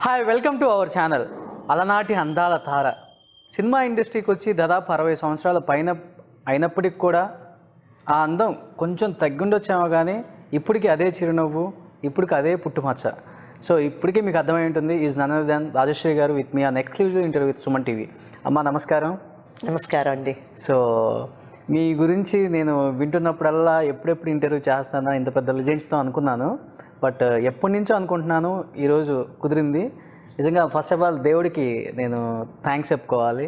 Hi welcome to our channel. అలనాటి అందాల తార cinema ఇండస్ట్రీకి వచ్చి దాదాపు 60 సంవత్సరాల పైన అయినప్పటికి కూడా ఆ అందం కొంచెం తగ్గుండొచ్చేమో కానీ ఇప్పటికీ అదే చిరునవ్వు, ఇప్పటికి అదే పుట్టుమచ్చ. సో ఇప్పటికీ మీకు అర్థమై ఉంటుంది. Is none other than Rajashree గారు with me an exclusive interview with Suman TV. అమ్మ నమస్కారం. నమస్కారం అండి. సో మీ గురించి నేను వింటున్నప్పుడల్లా ఎప్పుడెప్పుడు ఇంటర్వ్యూ చేస్తానా ఇంత పెద్ద లెజెండ్స్తో అనుకున్నాను. బట్ ఎప్పటి నుంచో అనుకుంటున్నాను, ఈరోజు కుదిరింది. నిజంగా ఫస్ట్ ఆఫ్ ఆల్ దేవుడికి నేను థ్యాంక్స్ చెప్పుకోవాలి.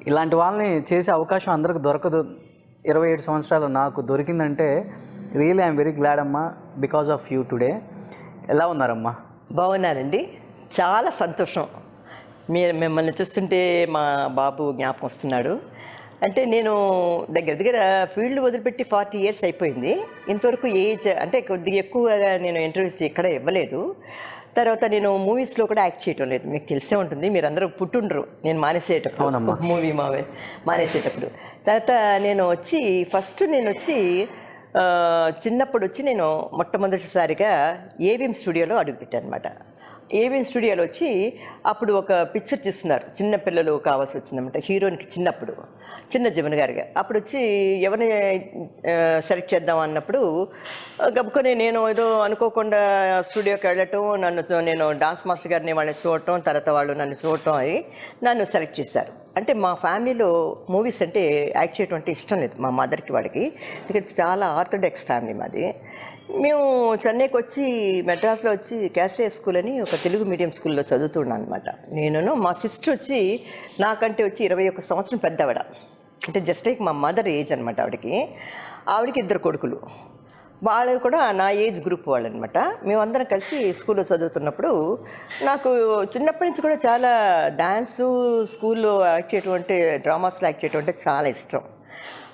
ఇలాంటి వాళ్ళని చేసే అవకాశం అందరికి దొరకదు. 27 సంవత్సరాలు నాకు దొరికిందంటే రియల్లీ ఐఎమ్ వెరీ గ్లాడ్ అమ్మా, బికాజ్ ఆఫ్ యూ టుడే. ఎలా ఉన్నారమ్మా? బాగున్నారండి, చాలా సంతోషం. మిమ్మల్ని చూస్తుంటే మా బాబు జ్ఞాపకం వస్తున్నాడు. అంటే నేను దగ్గర దగ్గర ఫీల్డ్ వదిలిపెట్టి 40 years అయిపోయింది. ఇంతవరకు ఏజ్ అంటే కొద్దిగా ఎక్కువగా నేను ఇంటర్వ్యూస్ ఎక్కడ ఇవ్వలేదు. తర్వాత నేను మూవీస్లో కూడా యాక్ట్ చేయటం లేదు. మీకు తెలిసే ఉంటుంది, మీరు అందరూ పుట్టుండ్రు నేను మానేసేటప్పుడు, మూవీ మానేసేటప్పుడు. తర్వాత నేను వచ్చి చిన్నప్పుడు నేను మొట్టమొదటిసారిగా ఏవిఎం స్టూడియోలో అడుగుపెట్టాను అనమాట. ఏవిఎం స్టూడియోలో అప్పుడు ఒక పిక్చర్ తీస్తున్నారు, చిన్న పిల్లలు కావాల్సి వచ్చిందన్నమాట. హీరోయిన్కి చిన్న జమున గారిగా అప్పుడు ఎవరిని సెలెక్ట్ చేద్దాం అన్నప్పుడు గబుకొని నేను ఏదో అనుకోకుండా స్టూడియోకి వెళ్ళటం, నేను డాన్స్ మాస్టర్ గారిని వాళ్ళని చూడటం, తర్వాత వాళ్ళు నన్ను చూడటం అయి నన్ను సెలెక్ట్ చేశారు. అంటే మా ఫ్యామిలీలో మూవీస్ అంటే యాక్ట్ చేయటం అంటే ఇష్టం లేదు మా మదర్కి, వాడికి. ఎందుకంటే చాలా ఆర్థోడాక్స్ ఫ్యామిలీ మాది. మేము చెన్నైకి మెడ్రాస్లో క్యాస్ట్రే స్కూల్ అని ఒక తెలుగు మీడియం స్కూల్లో చదువుతున్నాను అనమాట. నేను మా సిస్టర్ నాకంటే 21 సంవత్సరం పెద్దవాడ. అంటే జస్ట్ లైక్ మా మదర్ ఏజ్ అనమాట. ఆవిడకి 2 కొడుకులు, వాళ్ళు కూడా నా ఏజ్ గ్రూప్ వాళ్ళు అనమాట. మేమందరం కలిసి స్కూల్లో చదువుతున్నప్పుడు నాకు చిన్నప్పటి నుంచి కూడా చాలా డ్యాన్సు, స్కూల్లో యాక్ట్ చేయటం అంటే, డ్రామాస్లో యాక్ట్ చేయటం అంటే చాలా ఇష్టం.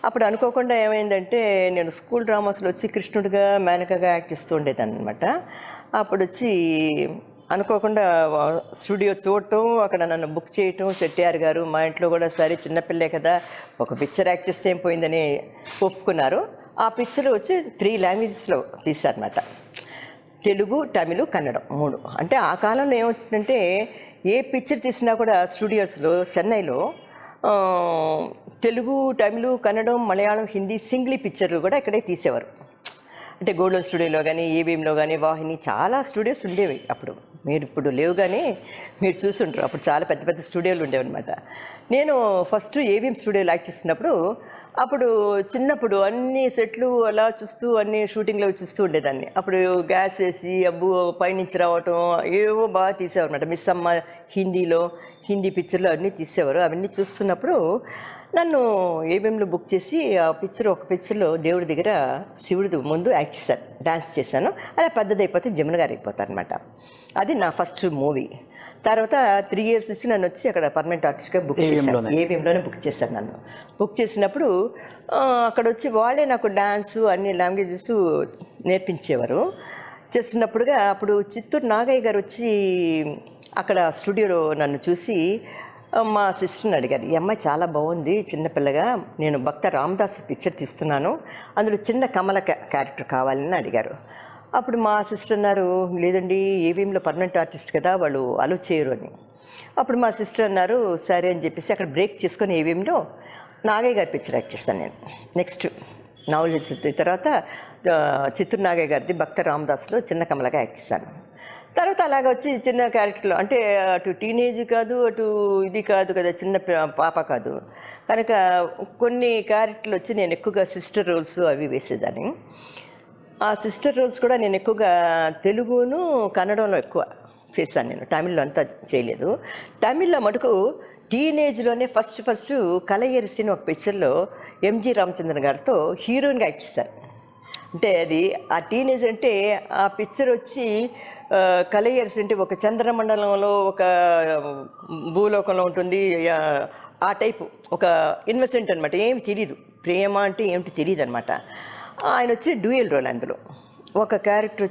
అప్పుడు అనుకోకుండా ఏమైందంటే నేను స్కూల్ డ్రామాస్లో కృష్ణుడిగా, మేనకగా యాక్ట్ చేస్తూ ఉండేదాన్ని అనమాట. అప్పుడు అనుకోకుండా స్టూడియో చూడటం, అక్కడ నన్ను బుక్ చేయటం. సెట్టిఆర్ గారు మా ఇంట్లో కూడా సరే చిన్నపిల్లే కదా, ఒక పిక్చర్ యాక్ట్ చేస్తే ఏం పోయిందని ఒప్పుకున్నారు. ఆ పిక్చర్ 3 లాంగ్వేజెస్లో తీశారన్నమాట. తెలుగు, తమిళ్, కన్నడం 3. అంటే ఆ కాలంలో ఏమవుతుందంటే ఏ పిక్చర్ తీసినా కూడా స్టూడియోస్లో చెన్నైలో తెలుగు, తమిళ్, కన్నడం, మలయాళం, హిందీ సింగిల్ పిక్చర్లు కూడా ఇక్కడే తీసేవారు. అంటే గోల్డెన్ స్టూడియోలో కానీ, ఏవిఎంలో కానీ, వాహిని చాలా స్టూడియోస్ ఉండేవి అప్పుడు. మీరు ఇప్పుడు లేవు కానీ మీరు చూసుంటారు, అప్పుడు చాలా పెద్ద పెద్ద స్టూడియోలు ఉండేవి అనమాట. నేను ఫస్ట్ ఏవిఎం స్టూడియోలో యాక్ట్ చేస్తున్నప్పుడు, అప్పుడు చిన్నప్పుడు అన్ని సెట్లు అలా చూస్తూ అన్ని షూటింగ్లో చూస్తూ ఉండేదాన్ని. అప్పుడు గ్యాస్ వేసి అబ్బు పైనుంచి రావటం ఏవో బాగా తీసేవారు అనమాట. మిస్ అమ్మ హిందీ పిక్చర్లు అన్నీ తీసేవారు. అవన్నీ చూస్తున్నప్పుడు నన్ను ఏవిఎంలో బుక్ చేసి ఒక పిక్చర్లో దేవుడి దగ్గర శివుడి ముందు యాక్ట్ చేశాను, డాన్స్ చేశాను. అలా పెద్దదైపోతే జమున గారు అయిపోతారు అనమాట. అది నా ఫస్ట్ మూవీ. తర్వాత 3 years నన్ను అక్కడ పర్మనెంట్ ఆర్టిస్ట్గా బుక్ చేశాను. ఏవిఎంలోనే బుక్ చేశాను. నన్ను బుక్ చేసినప్పుడు అక్కడ వాళ్ళే నాకు డాన్సు అన్ని లాంగ్వేజెస్ నేర్పించేవారు. చేస్తున్నప్పుడుగా అప్పుడు చిత్తూరు నాగయ్య గారు అక్కడ స్టూడియోలో నన్ను చూసి మా సిస్టర్ని అడిగారు, ఈ అమ్మాయి చాలా బాగుంది చిన్నపిల్లగా, నేను భక్త రామదాస్ పిక్చర్ తీస్తున్నాను, అందులో చిన్న కమల క్యారెక్టర్ కావాలని అడిగారు. అప్పుడు మా సిస్టర్ అన్నారు, లేదండి ఏవిఎంలో పర్మనెంట్ ఆర్టిస్ట్ కదా, వాళ్ళు అలో చేయరు అని. అప్పుడు మా సిస్టర్ అన్నారు సరే అని చెప్పేసి అక్కడ బ్రేక్ చేసుకొని ఏవిఎంలో నాగయ్య గారి పిక్చర్ యాక్ట్ చేస్తాను నేను. నెక్స్ట్ నవల్ తర్వాత చిత్తూరు నాగయ్య గారిది భక్త రామదాస్లో చిన్న కమలగా యాక్ట్ చేశాను. తర్వాత అలాగ చిన్న క్యారెక్టర్లో, అంటే అటు టీనేజ్ కాదు, అటు ఇది కాదు కదా, చిన్న పాప కాదు కనుక కొన్ని క్యారెక్టర్లు నేను ఎక్కువగా సిస్టర్ రోల్స్ అవి వేసేదాన్ని. ఆ సిస్టర్ రోల్స్ కూడా నేను ఎక్కువగా తెలుగును, కన్నడంలో ఎక్కువ చేశాను. నేను తమిళ్లో అంతా చేయలేదు. తమిళ్లో మటుకు టీనేజ్లోనే ఫస్ట్ కలయరిసిన ఒక పిక్చర్లో ఎంజి రామచంద్రన్ గారితో హీరోయిన్గా యాక్ట్ చేశారు. అంటే అది ఆ టీనేజ్ అంటే ఆ పిక్చర్ కలయర్స్ అంటే ఒక చంద్రమండలంలో ఒక భూలోకంలో ఉంటుంది, ఆ టైపు ఒక ఇన్వెసెంట్ అనమాట. ఏమి తెలీదు, ప్రేమ అంటే ఏమిటి తెలియదు అనమాట. ఆయన డ్యూయల్ రోల్. అందులో ఒక క్యారెక్టర్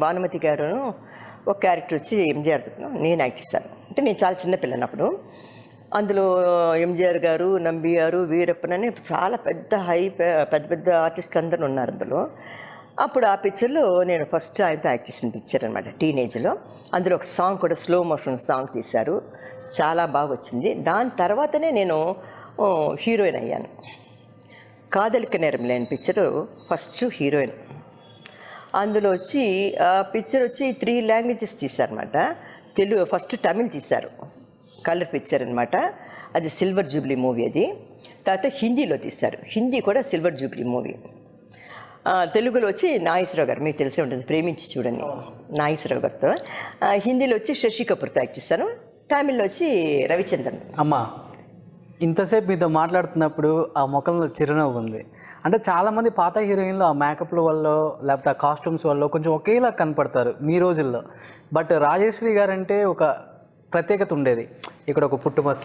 భానుమతి గారును, ఒక క్యారెక్టర్ ఎంజిఆర్ నేను యాక్ట్ చేశాను. అంటే నేను చాలా చిన్నపిల్లనప్పుడు. అందులో ఎంజిఆర్ గారు, నంబి గారు, వీరప్పన్ అని చాలా పెద్ద పెద్ద ఆర్టిస్టులు అందరూ ఉన్నారు అందులో. అప్పుడు ఆ పిక్చర్లో నేను ఫస్ట్ ఆయనతో యాక్ట్ చేసిన పిక్చర్ అనమాట, టీనేజ్లో. అందులో ఒక సాంగ్ కూడా స్లో మోషన్ సాంగ్ తీశారు, చాలా బాగా వచ్చింది. దాని తర్వాతనే నేను హీరోయిన్ అయ్యాను. కాదలిక నేరం లేని పిక్చరు ఫస్ట్ హీరోయిన్. అందులో వచ్చి ఆ పిక్చర్ వచ్చి 3 లాంగ్వేజెస్ తీశారనమాట. తెలుగు ఫస్ట్ తమిళ్ తీశారు, కలర్ పిక్చర్ అనమాట. అది సిల్వర్ జూబ్లీ మూవీ. అది తర్వాత హిందీలో తీశారు, హిందీ కూడా సిల్వర్ జూబ్లీ మూవీ. తెలుగులో వచ్చి నాగేశ్వరరావు గారు, మీకు తెలిసే ఉంటుంది, ప్రేమించి చూడండి, నాగేశ్వరరావు గారితో. హిందీలో వచ్చి శశి కపూర్తో యాక్ట్ చేశాను. తమిళ్లో వచ్చి రవిచంద్రన్. అమ్మా, ఇంతసేపు మీతో మాట్లాడుతున్నప్పుడు ఆ ముఖంలో చిరునవ్వు ఉంది. అంటే చాలామంది పాత హీరోయిన్లు ఆ మేకప్ల వల్ల లేకపోతే ఆ కాస్ట్యూమ్స్ వల్ల కొంచెం ఒకేలా కనపడతారు మీ రోజుల్లో. బట్ రాజేశ్వరి గారు అంటే ఒక ప్రత్యేకత ఉండేది. ఇక్కడ ఒక పుట్టుమచ్చ,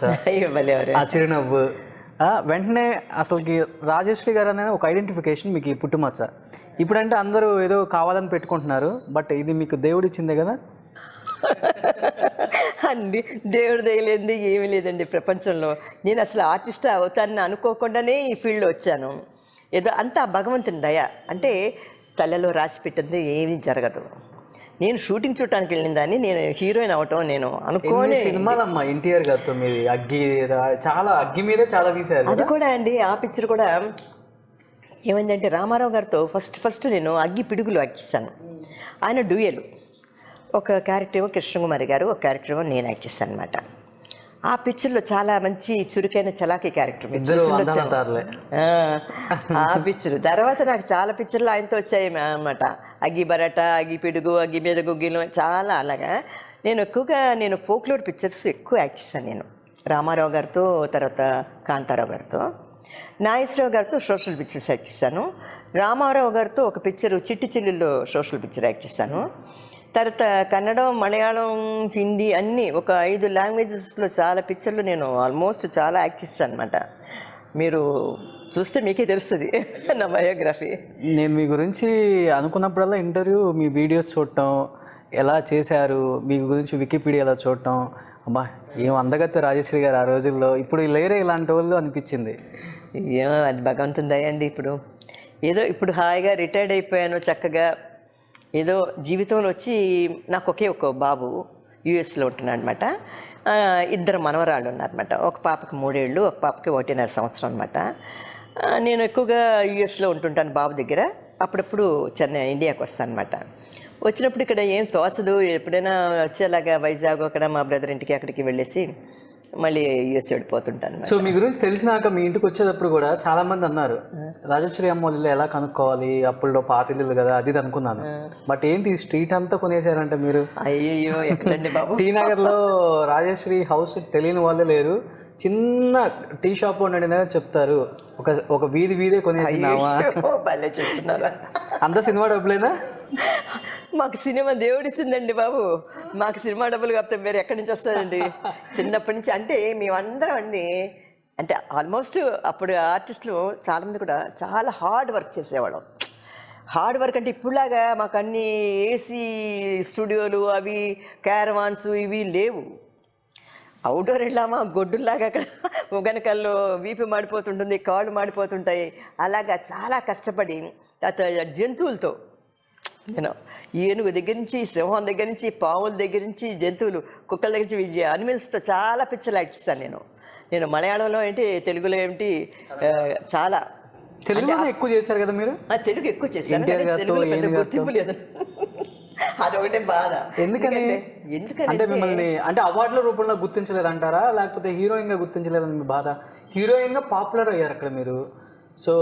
ఆ చిరునవ్వు, వెంటనే అసలుకి రాజేశ్వరి గారు అనేది ఒక ఐడెంటిఫికేషన్ మీకు ఈ పుట్టుమచ్చ. ఇప్పుడంటే అందరూ ఏదో కావాలని పెట్టుకుంటున్నారు, బట్ ఇది మీకు దేవుడు ఇచ్చిందే కదా. అండి, దేవుడు దయలేంది ఏమీ లేదండి ప్రపంచంలో. నేను అసలు ఆర్టిస్ట్ అవుతానని అనుకోకుండానే ఈ ఫీల్డ్లో వచ్చాను. ఏదో అంతా భగవంతుని దయ. అంటే తల్లలో రాసి పెట్టింది ఏమీ జరగదు. నేను షూటింగ్ చూడటానికి వెళ్ళిన దాన్ని నేను హీరోయిన్ అవటం నేను అనుకోని. సినిమాలమ్మా ఎన్టీఆర్ గారితో మీది అగ్గి, చాలా అగ్గి మీదే చాలా తీశారు. అది కూడా అండి, ఆ పిక్చర్ కూడా ఏమైందంటే రామారావు గారితో ఫస్ట్ నేను అగ్గి పిడుగులు యాక్ట్ చేశాను. ఆయన డ్యూయల్, ఒక క్యారెక్టర్ ఏమో కృష్ణకుమారి గారు, ఒక క్యారెక్టర్ ఏమో నేను యాక్ట్ చేశాను అనమాట. ఆ పిక్చర్లో చాలా మంచి చురుకైన చలాకీ క్యారెక్టర్. ఆ పిక్చర్ తర్వాత నాకు చాలా పిక్చర్లు ఆయనతో వచ్చాయి అన్నమాట. అగ్గి బరాట, అగ్గి పిడుగు, అగ్గి మీద గుగ్గిలు, చాలా అలాగా. నేను ఎక్కువగా ఫోక్లోర్ పిక్చర్స్ ఎక్కువ యాక్ట్ చేశాను నేను, రామారావు గారితో, తర్వాత కాంతారావు గారితో. నాగేశ్వరరావు గారితో సోషల్ పిక్చర్స్ యాక్ట్ చేశాను. రామారావు గారితో ఒక పిక్చర్ చిట్టి చిల్లుల్లో సోషల్ పిక్చర్ యాక్ట్ చేశాను. తర్వాత కన్నడం, మలయాళం, హిందీ అన్నీ ఒక 5 లాంగ్వేజెస్లో చాలా పిక్చర్లు నేను ఆల్మోస్ట్ చాలా యాక్ట్ చేస్తాను అనమాట. మీరు చూస్తే మీకే తెలుస్తుంది నా బయోగ్రఫీ. నేను మీ గురించి అనుకున్నప్పుడల్లా ఇంటర్వ్యూ, మీ వీడియోస్ చూడటం, ఎలా చేశారు మీ గురించి వికీపీడియాలో చూడటం, అబ్బా ఏం అందగత్తే రాజేశ్వరి గారు ఆ రోజుల్లో, ఇప్పుడు లేరే ఇలాంటి వాళ్ళు అనిపించింది. ఏమో అది భగవంతుని దయ అండి. ఇప్పుడు హాయిగా రిటైర్డ్ అయిపోయాను చక్కగా. ఏదో జీవితంలో వచ్చి నాకు ఒక బాబు యూఎస్లో ఉంటున్నాడు అనమాట. 2 మనవరాళ్ళు ఉన్నారనమాట. ఒక పాపకి 3 ఏళ్ళు, ఒక పాపకి 1.5 సంవత్సరం అనమాట. నేను ఎక్కువగా యూఎస్లో ఉంటుంటాను బాబు దగ్గర. అప్పుడప్పుడు చెన్నై, ఇండియాకి వస్తాను అనమాట. వచ్చినప్పుడు ఇక్కడ ఏం తోచదు, ఎప్పుడైనా వచ్చేలాగా వైజాగ్ అక్కడ మా బ్రదర్ ఇంటికి అక్కడికి వెళ్ళేసి మళ్ళీ యూఎస్ వెళ్ళిపోతుంటాను. సో మీ గురించి తెలిసినాక మీ ఇంటికి వచ్చేటప్పుడు కూడా చాలా మంది అన్నారు, రాజేశ్వరి అమ్మ ఇల్లు ఎలా కనుక్కోవాలి, అప్పుల్లో పాతిల్లు కదా అది అనుకున్నాను. బట్ ఏంటి స్ట్రీట్ అంతా కొనేసారంటే మీరు? అయ్యో ఎక్కడండి బాబు, టీ నగర్లో రాజేశ్వరి హౌస్ తెలియని వాళ్ళే లేరు. చిన్న టీ షాప్ ఉండని చెప్తారు, ఒక వీధే కొనేసినావా? భలే చెప్తున్నారా? అంత సినిమా డబ్బులేనా? మాకు సినిమా దేవుడిచ్చిందండి బాబు. మాకు సినిమా డబ్బులు కాకపోతే వేరే ఎక్కడి నుంచి వస్తుందండి? చిన్నప్పటి నుంచి అంటే మేమందరం అండి, అంటే ఆల్మోస్ట్ అప్పుడు ఆర్టిస్టులు చాలామంది కూడా చాలా హార్డ్ వర్క్ చేసేవాళ్ళం. హార్డ్ వర్క్ అంటే ఇప్పుడులాగా మాకు అన్ని ఏసీ స్టూడియోలు, అవి క్యారవాన్స్ ఇవి లేవు. అవుట్డోర్ వెళ్ళామా గొడ్డులాగా అక్కడ వెనకాల్లో వీపు మాడిపోతుంటుంది, కాళ్ళు మాడిపోతుంటాయి. అలాగా చాలా కష్టపడి జంతువులతో నేను ఏనుగు దగ్గర నుంచి, సింహం దగ్గర నుంచి, పావుల దగ్గర నుంచి, జంతువులు, కుక్కల దగ్గర నుంచి అనిమల్స్తో చాలా పిక్చర్లు యాక్ట్ చేస్తాను నేను మలయాళంలో ఏంటి, తెలుగులో ఏంటి, చాలా. తెలుగులో ఎక్కువ చేశారు కదా మీరు? తెలుగు ఎక్కువ చేశాను, తెలుగులో గుర్తింపు లేదు. అదొకటే బాధ. ఎందుకని అంటే మిమ్మల్ని అంటే అవార్డుల రూపంలో గుర్తించలేదు అంటారా, లేకపోతే హీరోయిన్గా గుర్తించలేదని మీ బాధ? హీరోయిన్గా పాపులర్ అయ్యారు అక్కడ మీరు. సో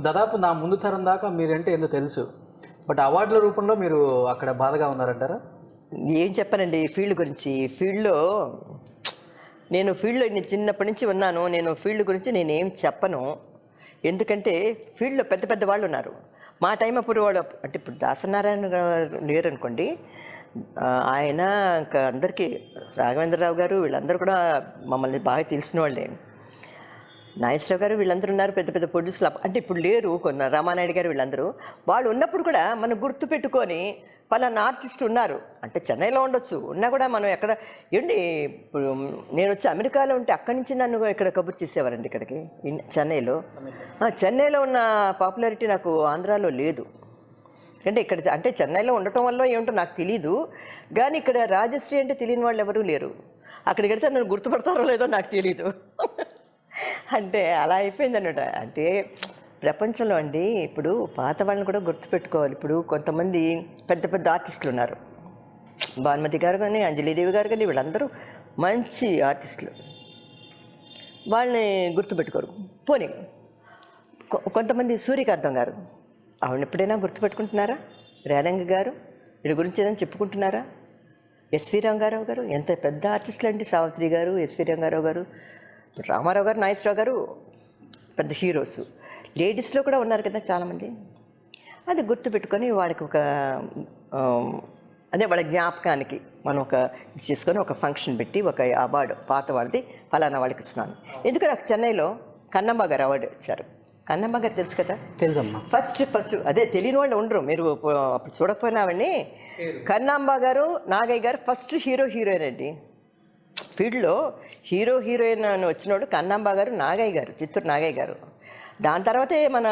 దాదాపు నా ముందు తరం దాకా మీరంటే ఏందో తెలుసు, బట్ అవార్డుల రూపంలో మీరు అక్కడ బాధగా ఉన్నారంటారా? ఏం చెప్పానండి ఫీల్డ్ గురించి. నేను ఫీల్డ్లో చిన్నప్పటి నుంచి ఉన్నాను. నేను ఫీల్డ్ గురించి నేనేం చెప్పను, ఎందుకంటే ఫీల్డ్లో పెద్ద వాళ్ళు ఉన్నారు. మా టైం అప్పుడు వాడు అంటే ఇప్పుడు దాసనారాయణ లేరు అనుకోండి, ఆయన ఇంకా అందరికీ రాఘవేంద్రరావు గారు వీళ్ళందరూ కూడా మమ్మల్ని బాగా తెలిసిన వాళ్ళే. నాగేశ్వరరావు గారు వీళ్ళందరూ ఉన్నారు, పెద్ద ప్రొడ్యూసర్లు. అంటే ఇప్పుడు లేరు, కొన్ని రామానాయుడు గారు వీళ్ళందరూ. వాళ్ళు ఉన్నప్పుడు కూడా మనం గుర్తు పెట్టుకొని పలానా ఆర్టిస్ట్ ఉన్నారు అంటే చెన్నైలో ఉండొచ్చు, ఉన్నా కూడా మనం ఎక్కడ ఏంటి. ఇప్పుడు నేను వచ్చి అమెరికాలో ఉంటే అక్కడి నుంచి నన్ను ఇక్కడ కబుర్ చేసేవారండి ఇక్కడికి చెన్నైలో. చెన్నైలో ఉన్న పాపులారిటీ నాకు ఆంధ్రాలో లేదు. అంటే ఇక్కడ అంటే చెన్నైలో ఉండటం వల్ల ఏమిటో నాకు తెలీదు, కానీ ఇక్కడ రాజశ్రీ అంటే తెలియని వాళ్ళు ఎవరూ లేరు. అక్కడికి వెళ్తే నన్ను గుర్తుపడతారో లేదో నాకు తెలీదు. అంటే అలా అయిపోయింది అన్నమాట. అంటే ప్రపంచంలో అండి ఇప్పుడు పాత వాళ్ళని కూడా గుర్తుపెట్టుకోవాలి. ఇప్పుడు కొంతమంది పెద్ద పెద్ద ఆర్టిస్టులు ఉన్నారు, భానుమతి గారు కానీ అంజలీదేవి గారు కానీ, వీళ్ళందరూ మంచి ఆర్టిస్టులు, వాళ్ళని గుర్తుపెట్టుకోరు. పోనీ కొంతమంది సూర్యకాంతం గారు, ఆవిడని ఎప్పుడైనా గుర్తుపెట్టుకుంటున్నారా? రేలంగి గారు వీడి గురించి ఏదైనా చెప్పుకుంటున్నారా? ఎస్వి రంగారావు గారు ఎంత పెద్ద ఆర్టిస్టులు అండి, సావిత్రి గారు, ఎస్వి రంగారావు గారు, రామారావు గారు, నాగేశ్వరరావు గారు పెద్ద హీరోస్. లేడీస్లో కూడా ఉన్నారు కదా చాలామంది. అది గుర్తుపెట్టుకొని వాళ్ళకి ఒక అదే వాళ్ళ జ్ఞాపకానికి మనం ఒక ఇది చేసుకొని ఒక ఫంక్షన్ పెట్టి ఒక అవార్డు పాత వాళ్ళది ఫలానా వాళ్ళకి ఇస్తున్నాను. ఎందుకు నాకు చెన్నైలో కన్నమ్మ గారు అవార్డు ఇచ్చారు. కన్నమ్మ గారు తెలుసు కదా? తెలుసమ్మా. ఫస్ట్ అదే తెలియని వాళ్ళు ఉండరు, మీరు అప్పుడు చూడకపోయినావని. కన్నమ్మ గారు, నాగయ్య గారు ఫస్ట్ హీరోయిన్ అండి ఫీల్డ్లో. హీరోయిన్ అని వచ్చినోడు కన్నమ్మ గారు, నాగయ్య గారు, చిత్తూరు నాగయ్య గారు. దాని తర్వాతే మన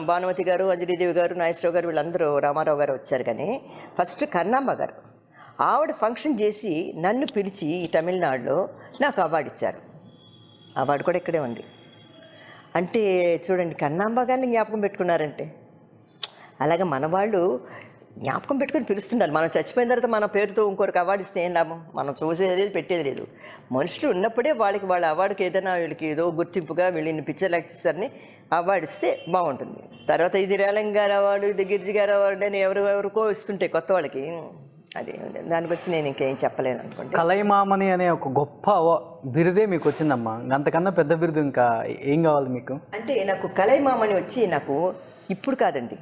భానుమతి గారు, అంజలీదేవి గారు, నాగేశ్వరరావు గారు, వీళ్ళందరూ, రామారావు గారు వచ్చారు. కానీ ఫస్ట్ కన్నమ్మ గారు ఆవిడ ఫంక్షన్ చేసి నన్ను పిలిచి ఈ తమిళనాడులో నాకు అవార్డు ఇచ్చారు. అవార్డు కూడా ఇక్కడే ఉంది. అంటే చూడండి, కన్నాంబ గారిని జ్ఞాపకం పెట్టుకున్నారంటే, అలాగే మన వాళ్ళు జ్ఞాపకం పెట్టుకొని పిలుస్తున్నారు. మనం చచ్చిపోయిన తర్వాత మన పేరుతో ఇంకొకరికి అవార్డు ఇస్తే ఏం లాభం? మనం చూసేది లేదు, పెట్టేది లేదు. మనుషులు ఉన్నప్పుడే వాళ్ళ అవార్డుకి ఏదైనా వీళ్ళకి ఏదో గుర్తింపుగా వీళ్ళని పిక్చర్ యాక్టర్స్ని అవార్డు ఇస్తే బాగుంటుంది. తర్వాత ఇది రేలంగి గారు అవార్డు, ఇది గిరిజి గారు అవార్డు అని ఎవరికో ఇస్తుంటాయి కొత్త వాళ్ళకి. అది దాని గురించి నేను ఇంకేం చెప్పలేను అనుకోండి. కలైమామణి అనే ఒక గొప్ప బిరుదే మీకు వచ్చిందమ్మా. అంతకన్నా పెద్ద బిరుదు ఇంకా ఏం కావాలి మీకు? అంటే నాకు కలైమామణి వచ్చి నాకు ఇప్పుడు కాదండి,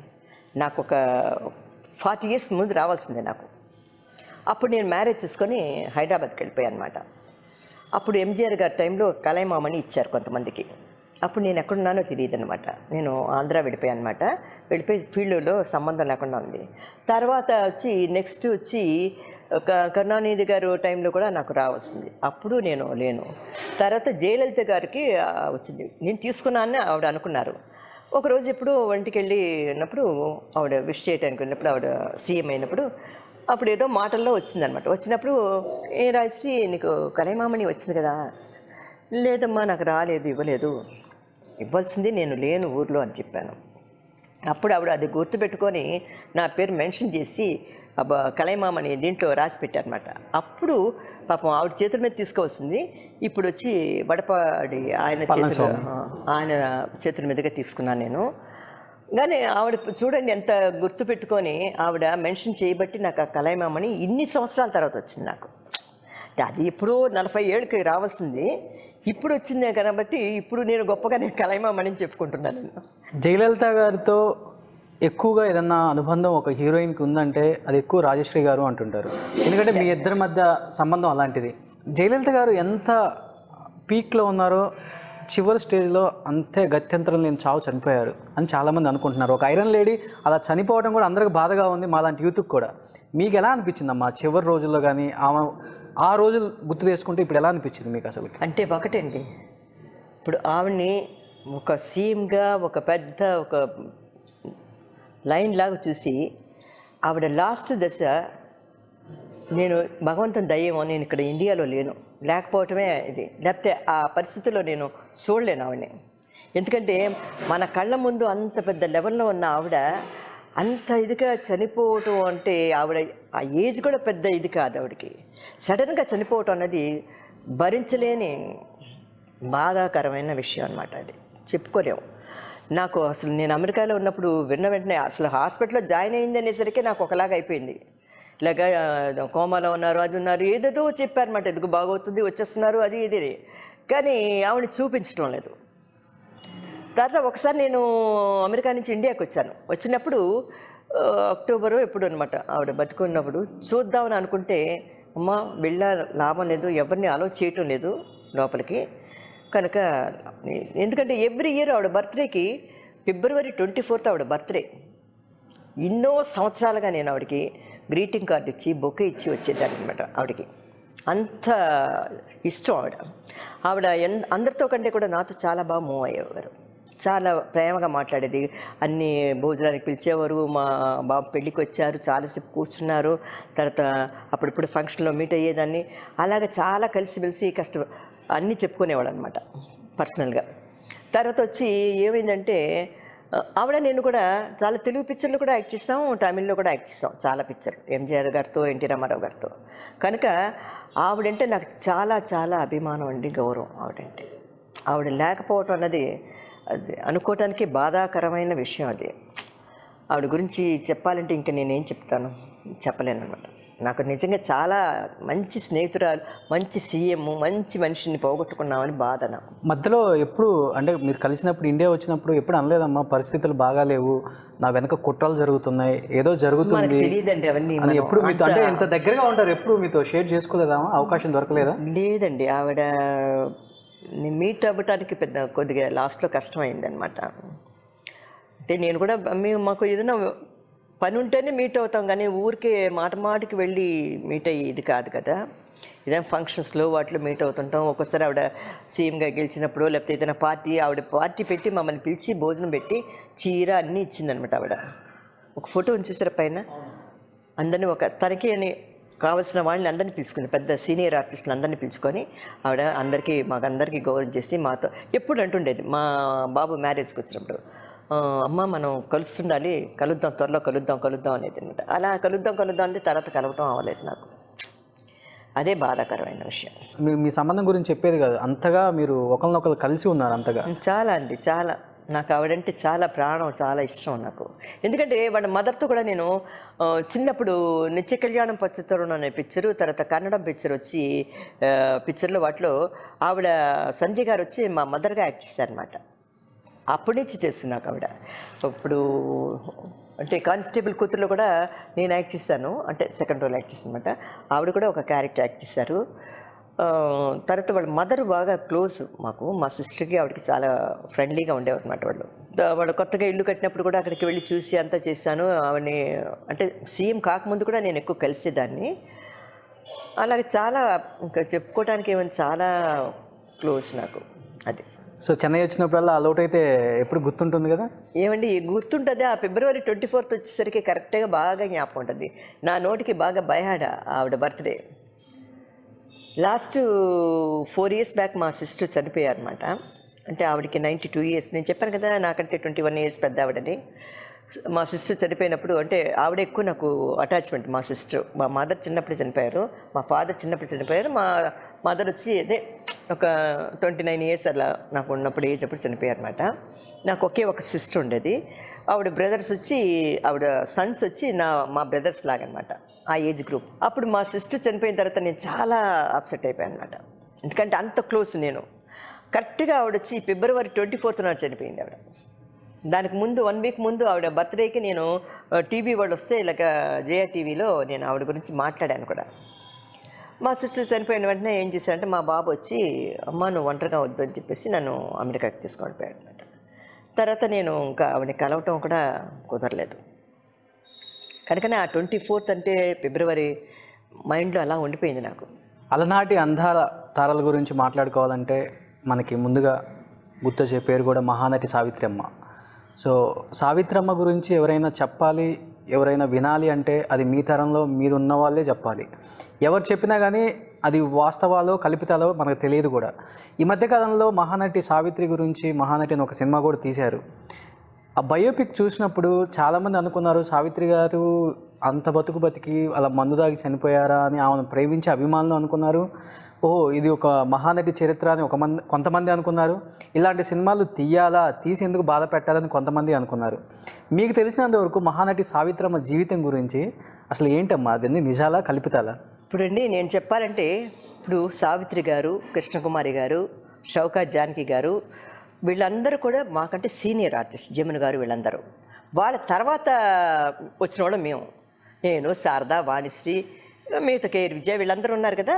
నాకు ఒక 40 years ముందు రావాల్సిందే నాకు. అప్పుడు నేను మ్యారేజ్ చేసుకొని హైదరాబాద్కి వెళ్ళిపోయాను అనమాట. అప్పుడు ఎంజీఆర్ గారి టైంలో కలైమామణి ఇచ్చారు కొంతమందికి. అప్పుడు నేను ఎక్కడున్నానో తెలియదు అనమాట. నేను ఆంధ్ర వెళ్ళిపోయాను అనమాట. వెళ్ళిపోయి ఫీల్డ్లో సంబంధం లేకుండా ఉంది. తర్వాత వచ్చి నెక్స్ట్ వచ్చి కరుణానిధి గారు టైంలో కూడా నాకు రావాల్సింది. అప్పుడు నేను లేను. తర్వాత జయలలిత గారికి వచ్చింది. నేను తీసుకున్నానని ఆవిడ అనుకున్నారు. ఒకరోజు ఎప్పుడు వంటికి వెళ్ళినప్పుడు ఆవిడ విష్ చేయడానికి వెళ్ళినప్పుడు, ఆవిడ సీఎం అయినప్పుడు, అప్పుడు ఏదో మాటల్లో వచ్చిందనమాట. వచ్చినప్పుడు ఏ రాజశ్రీ నీకు కలైమామణి వచ్చింది కదా? లేదమ్మా నాకు రాలేదు, ఇవ్వలేదు, ఇవ్వాల్సింది నేను లేను ఊర్లో అని చెప్పాను. అప్పుడు ఆవిడ అది గుర్తుపెట్టుకొని నా పేరు మెన్షన్ చేసి కలైమామణి దీంట్లో రాసి పెట్టారనమాట. అప్పుడు పాపం ఆవిడ చేతుల మీద తీసుకోవాల్సింది ఇప్పుడు వచ్చి వడపాడి ఆయన చేతుల మీదుగా తీసుకున్నాను నేను. కానీ ఆవిడ చూడండి ఎంత గుర్తుపెట్టుకొని ఆవిడ మెన్షన్ చేయబట్టి నాకు ఆ కలైమామణి ఇన్ని సంవత్సరాల తర్వాత వచ్చింది నాకు. అది ఇప్పుడు 40 ఏళ్ళకి రావాల్సింది, ఇప్పుడు వచ్చిందే కాబట్టి ఇప్పుడు నేను గొప్పగా నేను కలైమామణి చెప్పుకుంటున్నాను. జయలలిత గారితో ఎక్కువగా ఏదన్నా అనుబంధం ఒక హీరోయిన్కి ఉందంటే అది ఎక్కువ రాజశ్రీ గారు అంటుంటారు. ఎందుకంటే మీ ఇద్దరి మధ్య సంబంధం అలాంటిది. జయలలిత గారు ఎంత పీక్లో ఉన్నారో చివరి స్టేజ్లో అంతే గత్యంతరం లేని చావు చనిపోయారు అని చాలామంది అనుకుంటున్నారు. ఒక ఐరన్ లేడీ అలా చనిపోవడం కూడా అందరికి బాధగా ఉంది, మా లాంటి యూత్కి కూడా. మీకు ఎలా అనిపించిందమ్మా చివరి రోజుల్లో? కానీ ఆ రోజులు గుర్తు చేసుకుంటే ఇప్పుడు ఎలా అనిపించింది మీకు అసలు? అంటే ఒకటండి, ఇప్పుడు ఆవిడ్ని ఒక సీఎంగా ఒక పెద్ద ఒక లైన్ లాగా చూసి ఆవిడ లాస్ట్ దశ, నేను భగవంతుని దయ్యమో నేను ఇక్కడ ఇండియాలో లేను, లేకపోవటమే ఇది, లేకపోతే ఆ పరిస్థితుల్లో నేను చూడలేను ఆవిడని. ఎందుకంటే మన కళ్ళ ముందు అంత పెద్ద లెవెల్లో ఉన్న ఆవిడ అంత ఇదిగా చనిపోవటం అంటే, ఆవిడ ఆ ఏజ్ కూడా పెద్ద ఇది కాదు ఆవిడకి. సడన్గా చనిపోవటం అన్నది భరించలేని బాధాకరమైన విషయం అనమాట. అది చెప్పుకోలేము. నాకు అసలు నేను అమెరికాలో ఉన్నప్పుడు విన్న వెంటనే అసలు హాస్పిటల్లో జాయిన్ అయింది అనేసరికి నాకు ఒకలాగా అయిపోయింది. ఇలాగ కోమాలో ఉన్నారు, అది ఉన్నారు, ఏదేదో చెప్పారన్నమాట. ఎందుకు బాగవుతుంది, వచ్చేస్తున్నారు, అది ఇది. కానీ ఆవిడని చూపించడం లేదు. తర్వాత ఒకసారి నేను అమెరికా నుంచి ఇండియాకి వచ్చాను. వచ్చినప్పుడు అక్టోబరు ఎప్పుడు అనమాట, ఆవిడ బతుకున్నప్పుడు చూద్దామని అనుకుంటే, అమ్మ వెళ్ళ లాభం లేదు, ఎవరిని అలౌ చేయటం లేదు లోపలికి. కనుక ఎందుకంటే ఎవ్రీ ఇయర్ ఆవిడ బర్త్డేకి February 24th ఆవిడ బర్త్డే. ఎన్నో సంవత్సరాలుగా నేను ఆవిడకి గ్రీటింగ్ కార్డు ఇచ్చి బొకే ఇచ్చి వచ్చేదాన్ని అనమాట. ఆవిడకి అంత ఇష్టం ఆవిడ. అందరితో కంటే కూడా నాతో చాలా బాగా మూవ్ అయ్యేవారు. చాలా ప్రేమగా మాట్లాడేది. అన్ని భోజనానికి పిలిచేవారు. మా బాబు పెళ్ళికి వచ్చారు, చాలాసేపు కూర్చున్నారు. తర్వాత అప్పుడప్పుడు ఫంక్షన్లో మీట్ అయ్యేదాన్ని. అలాగే చాలా కలిసిమెలిసి అన్నీ చెప్పుకునేవాడు అనమాట పర్సనల్గా. తర్వాత వచ్చి ఏమైందంటే ఆవిడ నేను కూడా చాలా తెలుగు పిక్చర్లు కూడా యాక్ట్ చేస్తాం, తమిళ్లో కూడా యాక్ట్ చేస్తాం చాలా పిక్చర్లు, ఎంజీఆర్ గారితో, ఎన్టీ రామారావు గారితో. కనుక ఆవిడంటే నాకు చాలా చాలా అభిమానం అండి, గౌరవం ఆవిడంటే. ఆవిడ లేకపోవటం అన్నది అది అనుకోవటానికి బాధాకరమైన విషయం. అది ఆవిడ గురించి చెప్పాలంటే ఇంకా నేనేం చెప్తాను, చెప్పలేను అనమాట. నాకు నిజంగా చాలా మంచి స్నేహితురాలు, మంచి సీఎం, మంచి మనిషిని పోగొట్టుకున్నామని బాధ నాకు. మధ్యలో ఎప్పుడు అంటే మీరు కలిసినప్పుడు, ఇండియా వచ్చినప్పుడు ఎప్పుడు అనలేదమ్మా పరిస్థితులు బాగాలేవు, నా వెనక కుట్రలు జరుగుతున్నాయి, ఏదో జరుగుతుంది తెలియదండి అవన్నీ అని? ఎప్పుడు మీతో అంటే ఇంత దగ్గరగా ఉంటారు, ఎప్పుడు మీతో షేర్ చేసుకోలేదా? అవకాశం దొరకలేదా? లేదండి, ఆవిడ మీట్ అవ్వటానికి కొద్దిగా లాస్ట్లో కష్టమైంది అనమాట. అంటే నేను కూడా మాకు ఏదైనా పని ఉంటేనే మీట్ అవుతాం, కానీ ఊరికే మాటికి వెళ్ళి మీట్ అయ్యేది కాదు కదా. ఏదైనా ఫంక్షన్స్లో వాటిలో మీట్ అవుతుంటాం. ఒక్కోసారి ఆవిడ సీఎంగా గెలిచినప్పుడు, లేకపోతే ఏదైనా ఆవిడ పార్టీ పెట్టి మమ్మల్ని పిలిచి భోజనం పెట్టి చీర అన్నీ ఇచ్చిందనమాట ఆవిడ. ఒక ఫోటో ఉంచేసారు పైన, అందరినీ తనకి అని కావాల్సిన వాళ్ళని అందరినీ పిలుచుకుంది, పెద్ద సీనియర్ ఆర్టిస్టులు అందరినీ పిలుచుకొని ఆవిడ మాకందరికీ గౌరవం చేసి మాతో ఎప్పుడు అంటుండేది. మా బాబు మ్యారేజ్కి వచ్చినప్పుడు, అమ్మ మనం కలుస్తుండాలి, కలుద్దాం, త్వరలో కలుద్దాం అనేది అనమాట. అలా కలుద్దాం అంటే తర్వాత కలవటం అవ్వలేదు నాకు. అదే బాధాకరమైన విషయం. మీ సంబంధం గురించి చెప్పేది కాదు, అంతగా మీరు ఒకరినొకరు కలిసి ఉన్నారు అంతగా. చాలా అండి, చాలా. నాకు ఆవిడంటే చాలా ప్రాణం, చాలా ఇష్టం నాకు. ఎందుకంటే వాళ్ళ మదర్తో కూడా నేను చిన్నప్పుడు నిత్య కళ్యాణం పచ్చతరుణం అనే పిక్చరు, తర్వాత కన్నడం పిక్చర్ వచ్చి పిక్చర్లో వాటిలో ఆవిడ సంజయ్ గారు వచ్చి మా మదర్గా యాక్ట్ చేశారనమాట. అప్పటి నుంచి తెలుసు నాకు ఆవిడ. ఇప్పుడు అంటే కానిస్టేబుల్ కూతురులో కూడా నేను యాక్ట్ చేశాను, అంటే సెకండ్ రోల్ యాక్ట్ చేశాను అనమాట. ఆవిడ కూడా ఒక క్యారెక్టర్ యాక్ట్ చేశారు. తర్వాత వాళ్ళ మదర్ బాగా క్లోజ్ మాకు, మా సిస్టర్కి ఆవిడకి చాలా ఫ్రెండ్లీగా ఉండేవారు అనమాట. వాళ్ళు కొత్తగా ఇల్లు కట్టినప్పుడు కూడా అక్కడికి వెళ్ళి చూసి అంతా చేశాను. ఆవిడని అంటే సీఎం కాకముందు కూడా నేను ఎక్కువ కలిసేదాన్ని. అలాగే చాలా ఇంకా చెప్పుకోవడానికి ఏమైనా చాలా క్లోజ్ నాకు అది. సో చెన్నై వచ్చినప్పుడల్లా అలౌట్ అయితే ఎప్పుడు గుర్తుంటుంది కదా? ఏమండి గుర్తుంటుంది, ఆ February 24th వచ్చేసరికి కరెక్ట్గా బాగా జ్ఞాపకం ఉంటుంది. నా నోటికి బాగా బయహాడ ఆవిడ బర్త్డే. లాస్ట్ 4 years బ్యాక్ మా సిస్టర్ చనిపోయారనమాట. అంటే ఆవిడకి 92 years. నేను చెప్పాను కదా నాకంటే 21 years పెద్ద ఆవిడని. మా సిస్టర్ చనిపోయినప్పుడు అంటే ఆవిడ ఎక్కువ నాకు అటాచ్మెంట్. మా సిస్టర్, మా మదర్ చిన్నప్పుడు చనిపోయారు, మా ఫాదర్ చిన్నప్పుడు చనిపోయారు. మా మదర్ వచ్చి అదే ఒక 29 years అలా నాకు ఉన్నప్పుడు ఏజ్ అప్పుడు చనిపోయారు అనమాట. నాకు ఒకే ఒక సిస్టర్ ఉండేది. ఆవిడ బ్రదర్స్ వచ్చి, ఆవిడ సన్స్ వచ్చి మా బ్రదర్స్ లాగనమాట, ఆ ఏజ్ గ్రూప్. అప్పుడు మా సిస్టర్ చనిపోయిన తర్వాత నేను చాలా అప్సెట్ అయిపోయాను అనమాట. ఎందుకంటే అంత క్లోజ్ నేను. కరెక్ట్గా ఆవిడ వచ్చి February 24th నాడు చనిపోయింది ఆవిడ. దానికి ముందు 1 week ముందు ఆవిడ బర్త్డేకి నేను టీవీ వాళ్ళు వస్తే ఇలాగ జయ టీవీలో నేను ఆవిడ గురించి మాట్లాడాను కూడా. మా సిస్టర్ చనిపోయిన వెంటనే ఏం చేశారంటే మా బాబు వచ్చి, అమ్మ నువ్వు ఒంటరిగా వద్దు అని చెప్పేసి నన్ను అమెరికాకి తీసుకొని పోయాడు అనమాట. తర్వాత నేను ఇంకా ఆవిడని కలవటం కూడా కుదరలేదు. కనుకనే ఆ 24th అంటే February మైండ్లో అలా ఉండిపోయింది నాకు. అలనాటి అందాల తారల గురించి మాట్లాడుకోవాలంటే మనకి ముందుగా గుర్తొచ్చే పేరు కూడా మహానటి సావిత్రమ్మ. సో సావిత్రమ్మ గురించి ఎవరైనా చెప్పాలి, ఎవరైనా వినాలి అంటే అది మీ తరంలో మీరు ఉన్న వాళ్ళే చెప్పాలి. ఎవరు చెప్పినా కానీ అది వాస్తవాలో కల్పితాలో మనకు తెలియదు కూడా. ఈ మధ్యకాలంలో మహానటి సావిత్రి గురించి మహానటి అని ఒక సినిమా కూడా తీశారు. ఆ బయోపిక్ చూసినప్పుడు చాలామంది అనుకున్నారు సావిత్రి గారు అంత బతికి అలా మందు దాగి చనిపోయారా అని ఆమెను ప్రేమించే అభిమానులు అనుకున్నారు. ఓహో ఇది ఒక మహానటి చరిత్ర అని కొంతమంది అనుకున్నారు. ఇలాంటి సినిమాలు తీయాలా, తీసి ఎందుకు బాధ పెట్టాలని కొంతమంది అనుకున్నారు. మీకు తెలిసినంతవరకు మహానటి సావిత్రమ్మ జీవితం గురించి అసలు ఏంటమ్మా, అదన్నీ నిజాలా కల్పితాలా? ఇప్పుడండి నేను చెప్పాలంటే ఇప్పుడు సావిత్రి గారు, కృష్ణకుమారి గారు, షౌకాత్ జానకి గారు వీళ్ళందరూ కూడా మాకంటే సీనియర్ ఆర్టిస్ట్. జమున గారు వీళ్ళందరూ వాళ్ళ తర్వాత వచ్చిన వాళ్ళు మేము. నేను, శారదా, వాణిశ్రీ, మిగతా కేర్ విజయ వీళ్ళందరూ ఉన్నారు కదా,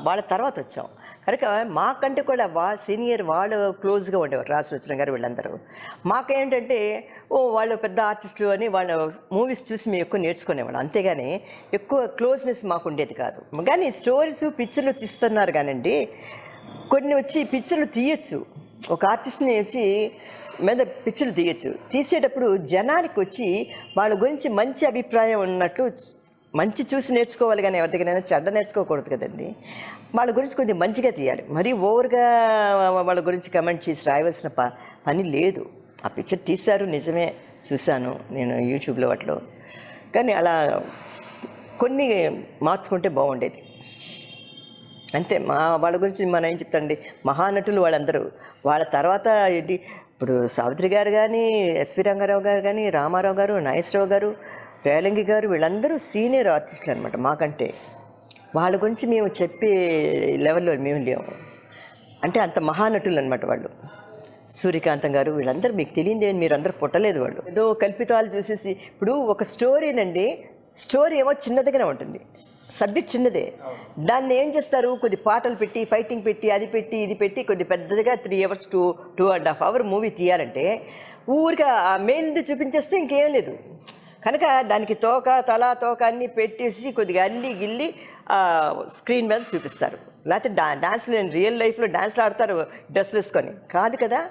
వాళ్ళ తర్వాత వచ్చాం. కనుక మాకంటే కూడా సీనియర్ వాళ్ళు క్లోజ్గా ఉండేవారు. రాజలోచన గారు వీళ్ళందరూ. మాకేంటంటే వాళ్ళు పెద్ద ఆర్టిస్టులు అని వాళ్ళ మూవీస్ చూసి మేము ఎక్కువ నేర్చుకునేవాళ్ళం, అంతేగాని ఎక్కువ క్లోజ్నెస్ మాకు ఉండేది కాదు. కానీ స్టోరీస్ పిక్చర్లు తీస్తున్నారు కానండి, కొన్ని వచ్చి పిక్చర్లు తీయచ్చు ఒక ఆర్టిస్ట్ని వచ్చి మీద పిక్చర్లు తీయచ్చు. తీసేటప్పుడు జనానికి వచ్చి వాళ్ళ గురించి మంచి అభిప్రాయం ఉన్నట్లు మంచి చూసి నేర్చుకోవాలి, కానీ ఎవరి దగ్గరైనా చెడ్డ నేర్చుకోకూడదు కదండి. వాళ్ళ గురించి కొంచెం మంచిగా తీయాలి. మరీ ఓవర్గా వాళ్ళ గురించి కమెంట్ చేసి రాయవలసిన పని లేదు. ఆ పిక్చర్ తీశారు, నిజమే, చూశాను నేను యూట్యూబ్లో వాటిలో. కానీ అలా కొన్ని మార్చుకుంటే బాగుండేది. అంతే. వాళ్ళ గురించి మనం ఏం చెప్తాండి, మహానటులు వాళ్ళందరూ. వాళ్ళ తర్వాత ఏంటి, ఇప్పుడు సావిత్రి గారు కానీ, ఎస్వి రంగారావు గారు కానీ, రామారావు గారు, నాగేశ్వరరావు గారు, రేలంగి గారు, వీళ్ళందరూ సీనియర్ ఆర్టిస్టులు అనమాట మాకంటే. వాళ్ళ గురించి మేము చెప్పే లెవెల్లో మేము లేవు. అంటే అంత మహానటులు అనమాట వాళ్ళు. సూర్యకాంతం గారు, వీళ్ళందరూ మీకు తెలియదు, మీరు అందరూ పుట్టలేదు. వాళ్ళు ఏదో కల్పితాలు చూసేసి, ఇప్పుడు ఒక స్టోరీనండి, స్టోరీ ఏమో చిన్నదిగానే ఉంటుంది, సబ్జెక్ట్ చిన్నదే. దాన్ని ఏం చేస్తారు, కొద్ది పాటలు పెట్టి, ఫైటింగ్ పెట్టి, అది పెట్టి, ఇది పెట్టి, కొద్ది పెద్దదిగా 3 hours 2.5 hours మూవీ తీయాలంటే ఊరిగా ఆ మెయిన్ది చూపించేస్తే ఇంకేం లేదు. కనుక దానికి తోక, తల, తోక అన్నీ పెట్టేసి కొద్దిగా అల్లి గిల్లి స్క్రీన్ మీద చూపిస్తారు. లేకపోతే డాన్స్లు, రియల్ లైఫ్లో డాన్స్లు ఆడతారు డ్రెస్లు వేసుకొని, కాదు కదా.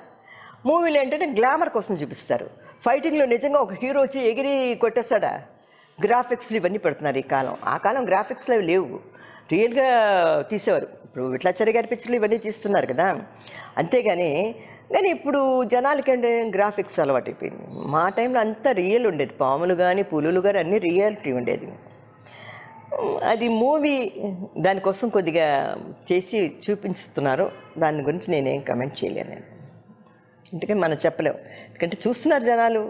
మూవీలు ఏంటంటే గ్లామర్ కోసం చూపిస్తారు. ఫైటింగ్లో నిజంగా ఒక హీరో వచ్చి ఎగిరి కొట్టేస్తాడా, గ్రాఫిక్స్లు ఇవన్నీ పెడుతున్నారు ఈ కాలం. ఆ కాలం గ్రాఫిక్స్లు అవి లేవు, రియల్గా తీసేవారు. ఇప్పుడు విట్లాచార్య గారి పిక్చర్లు ఇవన్నీ తీస్తున్నారు కదా, అంతేగాని. కానీ ఇప్పుడు జనాలకి అంటే గ్రాఫిక్స్ అలవాటు అయిపోయింది. మా టైంలో అంతా రియల్ ఉండేది, పాములు కానీ పులులు కానీ అన్నీ రియాలిటీ ఉండేది. అది మూవీ దానికోసం కొద్దిగా చేసి చూపిస్తున్నారు. దాని గురించి నేనేం కమెంట్ చేయలేను నేను, ఎందుకంటే మనం చెప్పలేము. ఎందుకంటే చూస్తున్నారు జనాలు,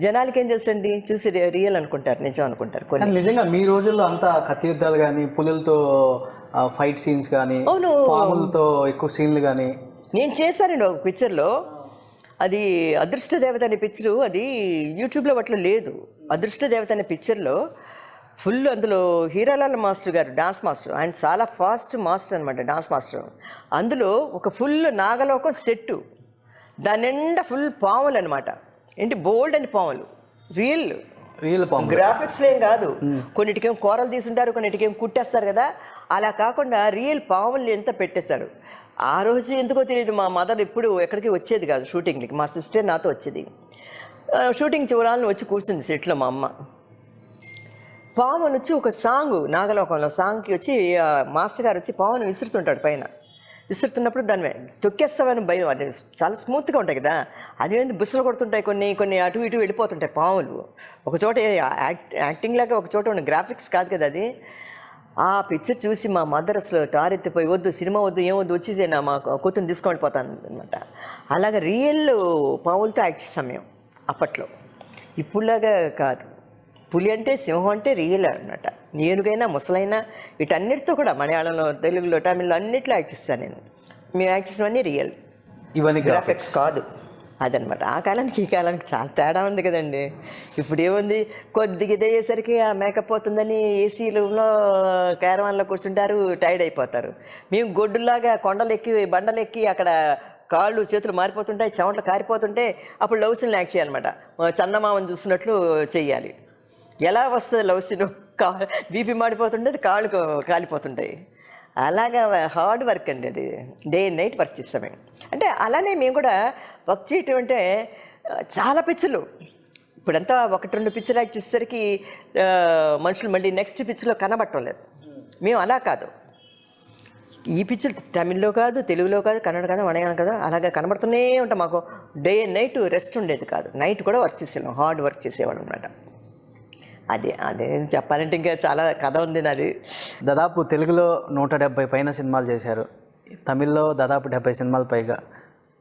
జనాలకి ఏం తెలుసండి, చూసి రియల్ అనుకుంటారు, నిజం అనుకుంటారు. కొన్ని నిజంగా మీ రోజుల్లో అంతా కత్తి యుద్ధాలు కానీ, పులులతో ఫైట్ సీన్స్ కానీ, అవును, పాములతో ఎక్కువ సీన్లు కానీ నేను చేశానండి ఒక పిక్చర్లో. అది అదృష్ట దేవత అనే పిక్చరు, అది యూట్యూబ్లో వాటిలో లేదు. అదృష్ట దేవత అనే పిక్చర్లో ఫుల్, అందులో హీరాలాల్ మాస్టర్ గారు డాన్స్ మాస్టర్, ఆయన చాలా ఫాస్ట్ మాస్టర్ అనమాట, డాన్స్ మాస్టర్. అందులో ఒక ఫుల్ నాగలోకం సెట్టు, దాని నిండా ఫుల్ పాములు అనమాట. ఏంటి, బోల్డ్ అని పాములు, రియల్ పాము, గ్రాఫిక్స్లో ఏం కాదు. కొన్నిటికేం కూరలు తీసుంటారు, కొన్నిటికేం కుట్టేస్తారు కదా, అలా కాకుండా రియల్ పాములు ఎంత పెట్టేస్తారు. ఆ రోజు ఎందుకో తెలియదు, మా మదర్ ఎప్పుడు ఎక్కడికి వచ్చేది కాదు షూటింగ్కి, మా సిస్టర్ నాతో వచ్చేది. షూటింగ్ చూడాలని వచ్చి కూర్చుంది సెట్లో మా అమ్మ. పామును వచ్చి ఒక సాంగ్, నాగలోకంలో సాంగ్కి వచ్చి మాస్టర్ గారు వచ్చి పామును విసురుతుంటాడు పైన. విసురుతున్నప్పుడు దాన్ని తొక్కేస్తామని భయం. అది చాలా స్మూత్గా ఉంటాయి కదా, అదేంటి బుస్సులు కొడుతుంటాయి, కొన్ని అటు ఇటు వెళ్ళిపోతుంటాయి పాములు. ఒక చోట యాక్టింగ్ లాగా, ఒక చోట ఉన్న గ్రాఫిక్స్ కాదు కదా అది. ఆ పిక్చర్ చూసి మా మదర్ అసలు టారెత్తిపోయి, వద్దు సినిమా వద్దు, ఏమొద్దు, వచ్చేసే నా మా కూతురుని తీసుకొని పోతాను అనమాట. అలాగే రియల్ పాములతో యాక్ట్ చేసాం మేము అప్పట్లో, ఇప్పుడులాగా కాదు. పులి అంటే, సింహం అంటే రియల్ అన్నమాట. ఏనుగైనా, ముసలైనా, వీటన్నిటితో కూడా మలయాళంలో, తెలుగులో, తమిళ్లో అన్నిట్లో యాక్ట్ చేస్తాను నేను. మేము యాక్ట్ చేసినవన్నీ రియల్, ఇవన్నీ గ్రాఫిక్స్ కాదు. అదనమాట. ఆ కాలానికి ఈ కాలానికి చాలా తేడా ఉంది కదండి. ఇప్పుడు ఏముంది, కొద్దిగా ఇది అయ్యేసరికి ఆ మేకప్ పోతుందని ఏసీ రూమ్లో క్యారవాన్లో కూర్చుంటారు, టైర్డ్ అయిపోతారు. మేము గొడ్డులాగా కొండలెక్కి, బండలెక్కి, అక్కడ కాళ్ళు చేతులు మారిపోతుంటాయి, చెమటలు కారిపోతుంటే అప్పుడు లవ్ సీన్లు యాక్ట్ చేయాలన్నమాట. చందమామని చూసినట్లు చెయ్యాలి. ఎలా వస్తుంది లవ్ సీను, బీపీ మాడిపోతుంటే కాళ్ళు కాలిపోతుంటాయి. అలాగా హార్డ్ వర్క్ అండి అది, డే అండ్ నైట్ వర్క్ చేస్తాం మేము. అంటే అలానే మేము కూడా వర్క్ చేయటం అంటే చాలా పిక్చర్లు, ఇప్పుడంతా 1-2 పిక్చర్ యాక్ట్ చేసేసరికి మనుషులు మళ్ళీ నెక్స్ట్ పిక్చర్లో కనబడటం లేదు. మేము అలా కాదు, ఈ పిక్చర్ తమిళ్లో కాదు, తెలుగులో కాదు, కన్నడ కాదు, మలయాళం కాదు, అలాగే కనబడుతూనే ఉంటాం. మాకు డే అండ్ నైట్ రెస్ట్ ఉండేది కాదు, నైట్ కూడా వర్క్ చేసేవాళ్ళం, హార్డ్ వర్క్ చేసేవాళ్ళం అన్నమాట. అదే చెప్పాలంటే ఇంకా చాలా కథ ఉంది నాది. దాదాపు తెలుగులో 170 పైన సినిమాలు చేశారు, తమిళ్లో దాదాపు 70 సినిమాలు పైగా,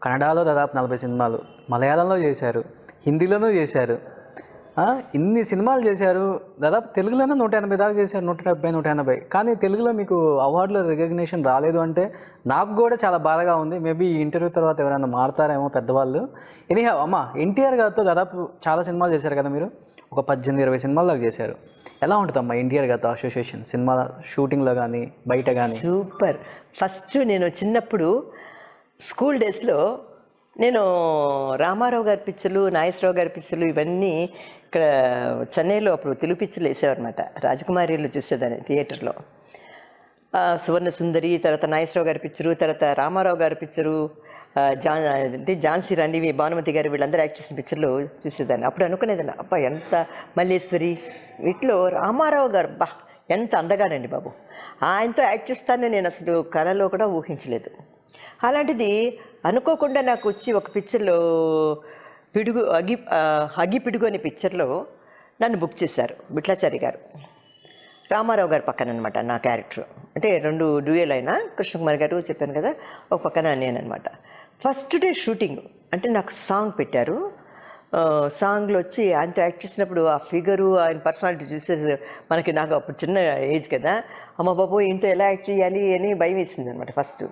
కన్నడలో దాదాపు 40 సినిమాలు, మలయాళంలో చేశారు, హిందీలోనూ చేశారు. ఇన్ని సినిమాలు చేశారు. దాదాపు తెలుగులోనే 180 దాకా చేశారు, 170-180. కానీ తెలుగులో మీకు అవార్డులో రికగ్నిషన్ రాలేదు అంటే నాకు కూడా చాలా బాధగా ఉంది. మేబీ ఈ ఇంటర్వ్యూ తర్వాత ఎవరైనా మారుతారేమో పెద్దవాళ్ళు. ఎనీహా అమ్మ, ఎన్టీఆర్ గారితో దాదాపు చాలా సినిమాలు చేశారు కదా మీరు, ఒక 18-20 సినిమాలు దాకా చేశారు. ఎలా ఉంటుందమ్మా ఎన్టీఆర్ గారితో అసోసియేషన్, సినిమా షూటింగ్లో కానీ బయట కానీ? సూపర్. ఫస్ట్ నేను చిన్నప్పుడు స్కూల్ డేస్లో నేను రామారావు గారి పిక్చర్లు, నాగేశ్వరరావు గారి పిక్చర్లు ఇవన్నీ ఇక్కడ చెన్నైలో అప్పుడు తెలుగు పిక్చర్లు వేసేవారనమాట. రాజకుమారిలో చూసేదాన్ని థియేటర్లో. సువర్ణ సుందరి, తర్వాత నాగేశ్వరరావు గారి పిక్చరు, తర్వాత రామారావు గారి పిక్చరు, అంటే ఝాన్సీ రాణి భానుమతి గారు వీళ్ళందరూ యాక్ట్ చేసిన పిక్చర్లో చూసేదాన్ని. అప్పుడు అనుకునేదాన్ని, అబ్బా ఎంత మల్లేశ్వరి వీటిలో రామారావు గారు బా ఎంత అందగానండి బాబు, ఆయనతో యాక్ట్ చేస్తానని నేను అసలు కళలో కూడా ఊహించలేదు. అలాంటిది అనుకోకుండా నాకు వచ్చి ఒక పిక్చర్లో పిడుగు అగ్గి పిడుగు అనే పిక్చర్లో నన్ను బుక్ చేశారు బిట్లాచారి గారు. రామారావు గారు పక్కన అనమాట నా క్యారెక్టర్. అంటే 2 డ్యూయల్ అయినా కృష్ణకుమార్ గారు చెప్పాను కదా, ఒక పక్కన నేనమాట. ఫస్ట్ డే షూటింగ్ అంటే నాకు సాంగ్ పెట్టారు. సాంగ్లో వచ్చి ఆయనతో యాక్ట్ చేసినప్పుడు ఆ ఫిగరు ఆయన పర్సనాలిటీ చూసేసి నాకు అప్పుడు చిన్న ఏజ్ కదా, అమ్మ బాబు ఇంట్లో ఎలా యాక్ట్ చేయాలి అని భయం వేసింది అనమాట ఫస్ట్.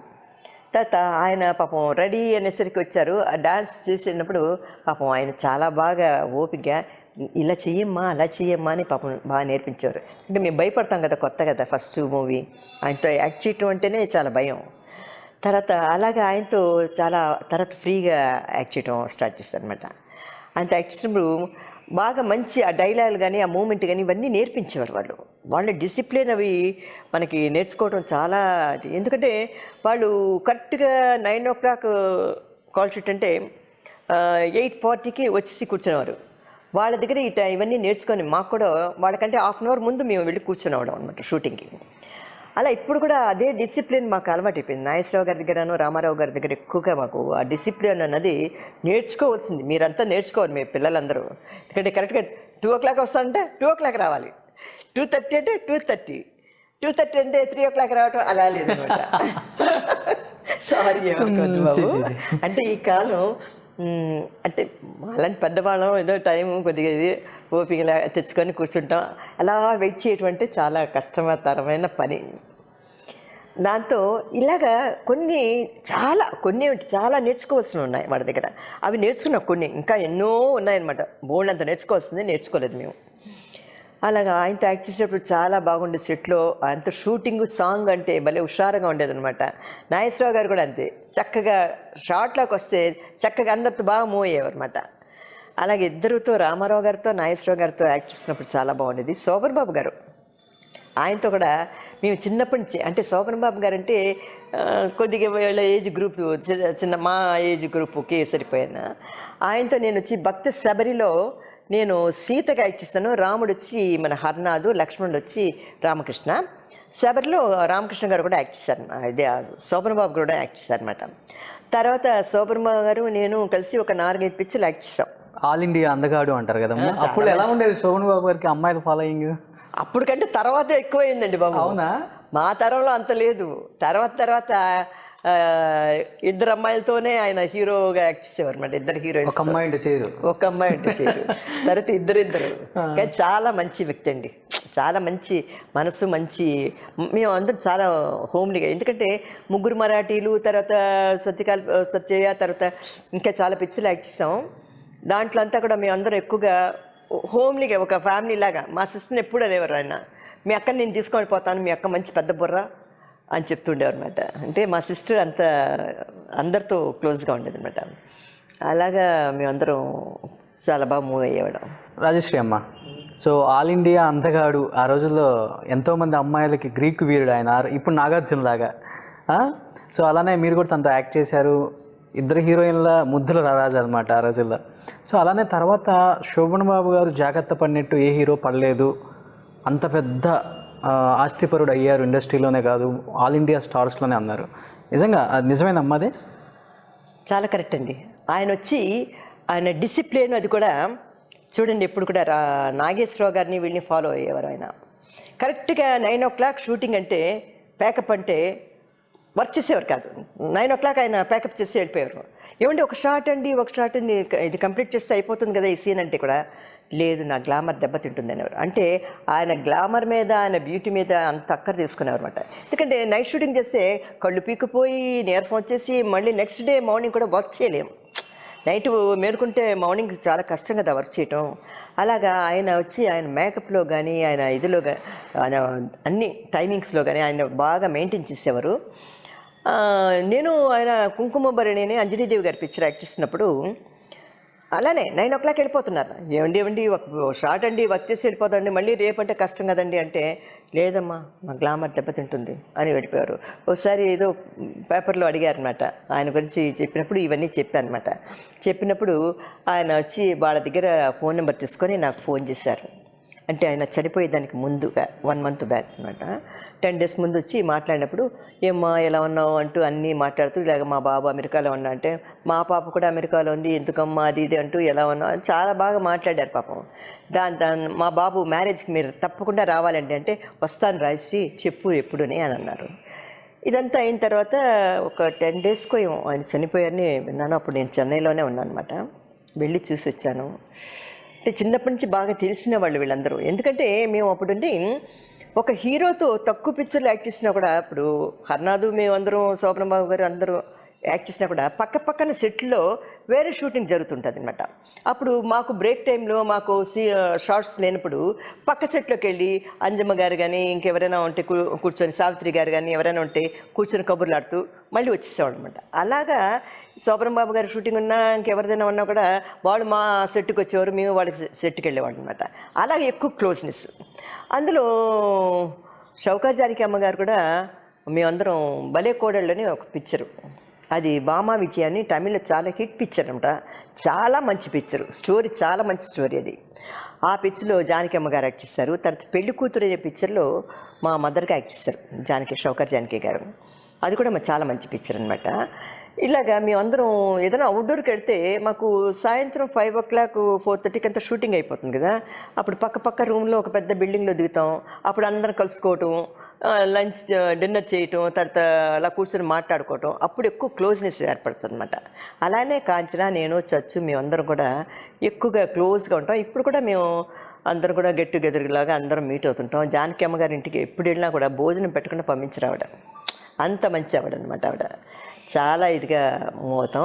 తర్వాత ఆయన పాపం రెడీ అనేసరికి వచ్చారు. ఆ డాన్స్ చేసినప్పుడు పాపం ఆయన చాలా బాగా ఓపికగా ఇలా చెయ్యమ్మా అలా చెయ్యమ్మా అని పాపం బాగా నేర్పించారు. అంటే మేము భయపడతాం కదా, కొత్త కదా ఫస్ట్ మూవీ, ఆయనతో యాక్ట్ చేయటం అంటేనే చాలా భయం. తర్వాత అలాగే ఆయనతో చాలా తర్వాత ఫ్రీగా యాక్ట్ చేయటం స్టార్ట్ చేస్తాను అనమాట. ఆయనతో యాక్ట్ చేసినప్పుడు బాగా మంచి ఆ డైలాగ్ కానీ ఆ మూమెంట్ కానీ ఇవన్నీ నేర్పించేవారు వాళ్ళు. వాళ్ళ డిసిప్లిన్ అవి మనకి నేర్చుకోవడం చాలా ఎందుకంటే వాళ్ళు కరెక్ట్గా 9 o'clock కాల్ షీట్ అంటే 8:40కి వచ్చేసి కూర్చునేవారు. వాళ్ళ దగ్గర ఇవన్నీ నేర్చుకొని మాకు కూడా వాళ్ళకంటే ½ an hour ముందు మేము వెళ్ళి కూర్చునేవాడు అనమాట షూటింగ్కి. అలా ఇప్పుడు కూడా అదే డిసిప్లిన్ మాకు అలవాటు అయిపోయింది. నాగేశ్వరరావు గారి దగ్గరను రామారావు గారి దగ్గర ఎక్కువగా మాకు ఆ డిసిప్లిన్ అన్నది నేర్చుకోవాల్సింది. మీరంతా నేర్చుకోవాలి మీ పిల్లలందరూ. ఎందుకంటే కరెక్ట్గా 2 o'clock వస్తానంటే 2 o'clock రావాలి, 2:30 అంటే 2:30, 2:30 అంటే 3 o'clock రావటం అలా లేదనమాట. సారీ ఏమనుకోండి బాబు. అంటే ఈ కాలం అంటే అలాంటి పెద్దవాళ్ళం ఏదో టైం కొద్దిగా ఇది ఓపిక తెచ్చుకొని కూర్చుంటాం. అలా వెయిట్ చేయటం అంటే చాలా కష్టతరమైన పని. దాంతో ఇలాగా కొన్ని చాలా నేర్చుకోవాల్సినవి ఉన్నాయి వాడి దగ్గర. అవి నేర్చుకున్నాం కొన్ని, ఇంకా ఎన్నో ఉన్నాయన్నమాట. బోల్డ్ అంత నేర్చుకోవాల్సింది నేర్చుకోలేదు మేము. అలాగా ఆయనతో యాక్ట్ చేసేటప్పుడు చాలా బాగుండేది. సెట్లో ఆయనతో షూటింగ్ సాంగ్ అంటే భలే హుషారుగా ఉండేదన్నమాట. నాగేశ్వరరావు గారు కూడా అంతే, చక్కగా షార్ట్లోకి వస్తే చక్కగా అందరితో బాగా మూవ్ అయ్యేవారు అనమాట. అలాగే ఇద్దరితో రామారావు గారితో నాగేశ్వరరావు గారితో యాక్ట్ చేసినప్పుడు చాలా బాగుండేది. శోభన్ బాబు గారు ఆయనతో కూడా మేము చిన్నప్పటి నుంచి, అంటే శోభన్ బాబు గారు అంటే కొద్దిగా వీళ్ళ ఏజ్ గ్రూప్ చిన్న మా ఏజ్ గ్రూప్కి సరిపోయాను. ఆయనతో నేను వచ్చి భక్త శబరిలో నేను సీతగా యాక్ట్ చేస్తాను. రాముడు వచ్చి మన హర్నాథు, లక్ష్మణుడు వచ్చి రామకృష్ణ. శబరిలో రామకృష్ణ గారు కూడా యాక్ట్ చేశారు, ఇదే శోభన్ బాబు కూడా యాక్ట్ చేశారు అనమాట. తర్వాత శోభన్ బాబు గారు నేను కలిసి ఒక 4-5 పిక్చర్లు యాక్ట్ చేసాం. ఆల్ ఇండియా అందగాడు అంటారు కదా, అప్పుడు ఎలా ఉండేది శోభన్ బాబు గారికి అమ్మాయిల ఫాలోయింగ్? అప్పుడు కంటే తర్వాత ఎక్కువైందండి బాబు. అవునా? మా తరంలో అంత లేదు. తర్వాత 2 అమ్మాయిలతోనే ఆయన హీరోగా యాక్ట్ చేసేవారు అనమాట. 2 హీరోయిన్స్, ఒక అమ్మాయి అంటే చేయరు. తర్వాత ఇద్దరు. కానీ చాలా మంచి వ్యక్తి అండి, చాలా మంచి మనసు, మంచి. మేము అందరం చాలా హోమ్లీగా, ఎందుకంటే 3 మరాఠీలు, తర్వాత సత్యయ్య, తర్వాత ఇంకా చాలా పిక్చర్లు యాక్ట్ చేసాం. దాంట్లో అంతా కూడా మేము అందరం ఎక్కువగా హోమ్లీగా ఒక ఫ్యామిలీ లాగా. మా సిస్టర్ని ఎప్పుడు అనేవారు ఆయన, మీ అక్కని నేను తీసుకొని పోతాను, మీ అక్క మంచి పెద్ద బుర్ర అని చెప్తుండేవారు అనమాట. అంటే మా సిస్టర్ అంత అందరితో క్లోజ్గా ఉండేది అనమాట. అలాగా మేమందరం చాలా బాగా మూవ్ అయ్యేవాళ్ళం. రాజశ్రీ అమ్మ, సో ఆల్ ఇండియా అందగాడు ఆ రోజుల్లో ఎంతోమంది అమ్మాయిలకి గ్రీకు వీరుడు ఆయన, ఇప్పుడు నాగార్జున లాగా. సో అలానే మీరు కూడా తనతో యాక్ట్ చేశారు. 2 హీరోయిన్ల ముద్దుల రారాజు అనమాట ఆ రోజుల్లో. సో అలానే తర్వాత శోభన్ బాబు గారు జాగ్రత్త పడినట్టు ఏ హీరో పడలేదు, అంత పెద్ద ఆస్తిపరుడు అయ్యారు ఇండస్ట్రీలోనే కాదు ఆల్ ఇండియా స్టార్స్లోనే అన్నారు. నిజంగా అది నిజమైన అమ్మదే? చాలా కరెక్ట్ అండి. ఆయన వచ్చి ఆయన డిసిప్లిన్ అది కూడా చూడండి. ఎప్పుడు కూడా నాగేశ్వరరావు గారిని వీళ్ళని ఫాలో అయ్యేవారు ఆయన. కరెక్ట్గా 9 o'clock షూటింగ్ అంటే ప్యాకప్ అంటే వర్క్ చేసేవారు కాదు. 9 o'clock ఆయన ప్యాకప్ చేసి వెళ్ళిపోయారు. ఏమంటే ఒక షాట్ అండి ఇది కంప్లీట్ చేస్తే అయిపోతుంది కదా ఈ సీన్ అంటే కూడా, లేదు నా గ్లామర్ దెబ్బతింటుంది అనేవారు. అంటే ఆయన గ్లామర్ మీద, ఆయన బ్యూటీ మీద అంత అక్కర తీసుకునేవారు అనమాట. ఎందుకంటే నైట్ షూటింగ్ చేస్తే కళ్ళు పీకిపోయి నీరసం వచ్చేసి మళ్ళీ నెక్స్ట్ డే మార్నింగ్ కూడా వర్క్ చేయలేము. నైట్ మేలుకుంటే మార్నింగ్ చాలా కష్టం కదా వర్క్ చేయటం. అలాగా ఆయన వచ్చి ఆయన మేకప్లో కానీ ఆయన ఇదిలో కానీ ఆయన అన్ని టైమింగ్స్లో కానీ ఆయన బాగా మెయింటైన్ చేసేవారు. నేను ఆయన కుంకుమ భరణి అంజనీదేవి గారి పిక్చర్ యాక్ట్ చేసినప్పుడు అలానే 9 o'clock వెళ్ళిపోతున్నారు. ఏమండి ఒక షార్ట్ అండి, వర్క్ చేసి వెళ్ళిపోతాండి, మళ్ళీ రేపంటే కష్టం కదండి అంటే, లేదమ్మా మా గ్లామర్ దెబ్బతింటుంది అని వెళ్ళిపోయారు. ఒకసారి ఏదో పేపర్లో అడిగారనమాట, ఆయన గురించి చెప్పినప్పుడు ఇవన్నీ చెప్పానమాట. చెప్పినప్పుడు ఆయన వచ్చి వాళ్ళ దగ్గర ఫోన్ నెంబర్ తీసుకొని నాకు ఫోన్ చేశారు. అంటే ఆయన చనిపోయేదానికి ముందుగా 1 month బ్యాక్ అనమాట. 10 days ముందు వచ్చి మాట్లాడినప్పుడు, ఏమ్మా ఎలా ఉన్నావు అంటూ అన్నీ మాట్లాడుతూ, ఇలాగ మా బాబు అమెరికాలో ఉన్నా అంటే, మా పాప కూడా అమెరికాలో ఉంది, ఎందుకమ్మా అది ఇది అంటూ ఎలా ఉన్నావు అని చాలా బాగా మాట్లాడారు పాపం. మా బాబు మ్యారేజ్కి మీరు తప్పకుండా రావాలండి అంటే, వస్తాను రాసి చెప్పు ఎప్పుడుని అని అన్నారు. ఇదంతా అయిన తర్వాత ఒక 10 daysకో ఏమో ఆయన చనిపోయారని విన్నాను. అప్పుడు నేను చెన్నైలోనే ఉన్నాను అనమాట. వెళ్ళి చూసి వచ్చాను. అంటే చిన్నప్పటి నుంచి బాగా తెలిసిన వాళ్ళు వీళ్ళందరూ. ఎందుకంటే మేము అప్పుడుండి ఒక హీరోతో తక్కువ పిక్చర్లు యాక్ట్ చేసినా కూడా, ఇప్పుడు హర్నాథు మేమందరం శోభన్ బాబు గారు అందరూ యాక్ట్ చేసినా కూడా పక్క పక్కన సెట్లో వేరే షూటింగ్ జరుగుతుంటుంది అనమాట. అప్పుడు మాకు బ్రేక్ టైంలో మాకు షార్ట్స్ లేనప్పుడు పక్క సెట్లోకి వెళ్ళి అంజమ్మ గారు కానీ ఇంకెవరైనా ఉంటే కూర్చొని, సావిత్రి గారు కానీ ఎవరైనా ఉంటే కూర్చొని కబుర్లాడుతూ మళ్ళీ వచ్చేసేవాడు అనమాట. అలాగా శోభన్ బాబు గారి షూటింగ్ ఉన్నా ఇంకెవరిదైనా ఉన్నా కూడా వాళ్ళు మా సెట్కి వచ్చేవారు, మేము వాళ్ళ సెట్కి వెళ్ళేవాడు అనమాట. అలాగే ఎక్కువ క్లోజ్నెస్. అందులో షౌకార్ జానకి అమ్మగారు కూడా, మేమందరం భలే కోడళ్ళని ఒక పిక్చరు, అది భామా విజయ అని తమిళ్లో చాలా హిట్ పిక్చర్ అనమాట. చాలా మంచి పిక్చరు, స్టోరీ చాలా మంచి స్టోరీ అది. ఆ పిక్చర్లో జానకి అమ్మగారు యాక్ట్ చేస్తారు. తర్వాత పెళ్లి కూతురు అనే పిక్చర్లో మా మదర్గా యాక్ట్ చేస్తారు షౌకార్ జానకి గారు. అది కూడా చాలా మంచి పిక్చర్ అనమాట. ఇలాగా మేమందరం ఏదైనా అవుట్డోర్కి వెళ్తే మాకు సాయంత్రం 5 o'clock 4:30కి అంతా షూటింగ్ అయిపోతుంది కదా. అప్పుడు పక్క రూమ్లో ఒక పెద్ద బిల్డింగ్లో దిగుతాం. అప్పుడు అందరం కలుసుకోవటం, లంచ్ డిన్నర్ చేయటం, తర్వాత అలా కూర్చొని మాట్లాడుకోవటం, అప్పుడు ఎక్కువ క్లోజ్నెస్ ఏర్పడుతుంది అనమాట. అలానే కాంచన, నేను, చచ్చు మేమందరం కూడా ఎక్కువగా క్లోజ్గా ఉంటాం. ఇప్పుడు కూడా మేము అందరం కూడా గెట్ టుగెదర్ లాగా అందరం మీట్ అవుతుంటాం. జానకి అమ్మగారి ఇంటికి ఎప్పుడు వెళ్ళినా కూడా భోజనం పెట్టకుండా పంపించరు ఆవిడ. అంత మంచి ఆవిడ అనమాట. ఆవిడ చాలా ఇదిగా మూవ్ అవుతాం.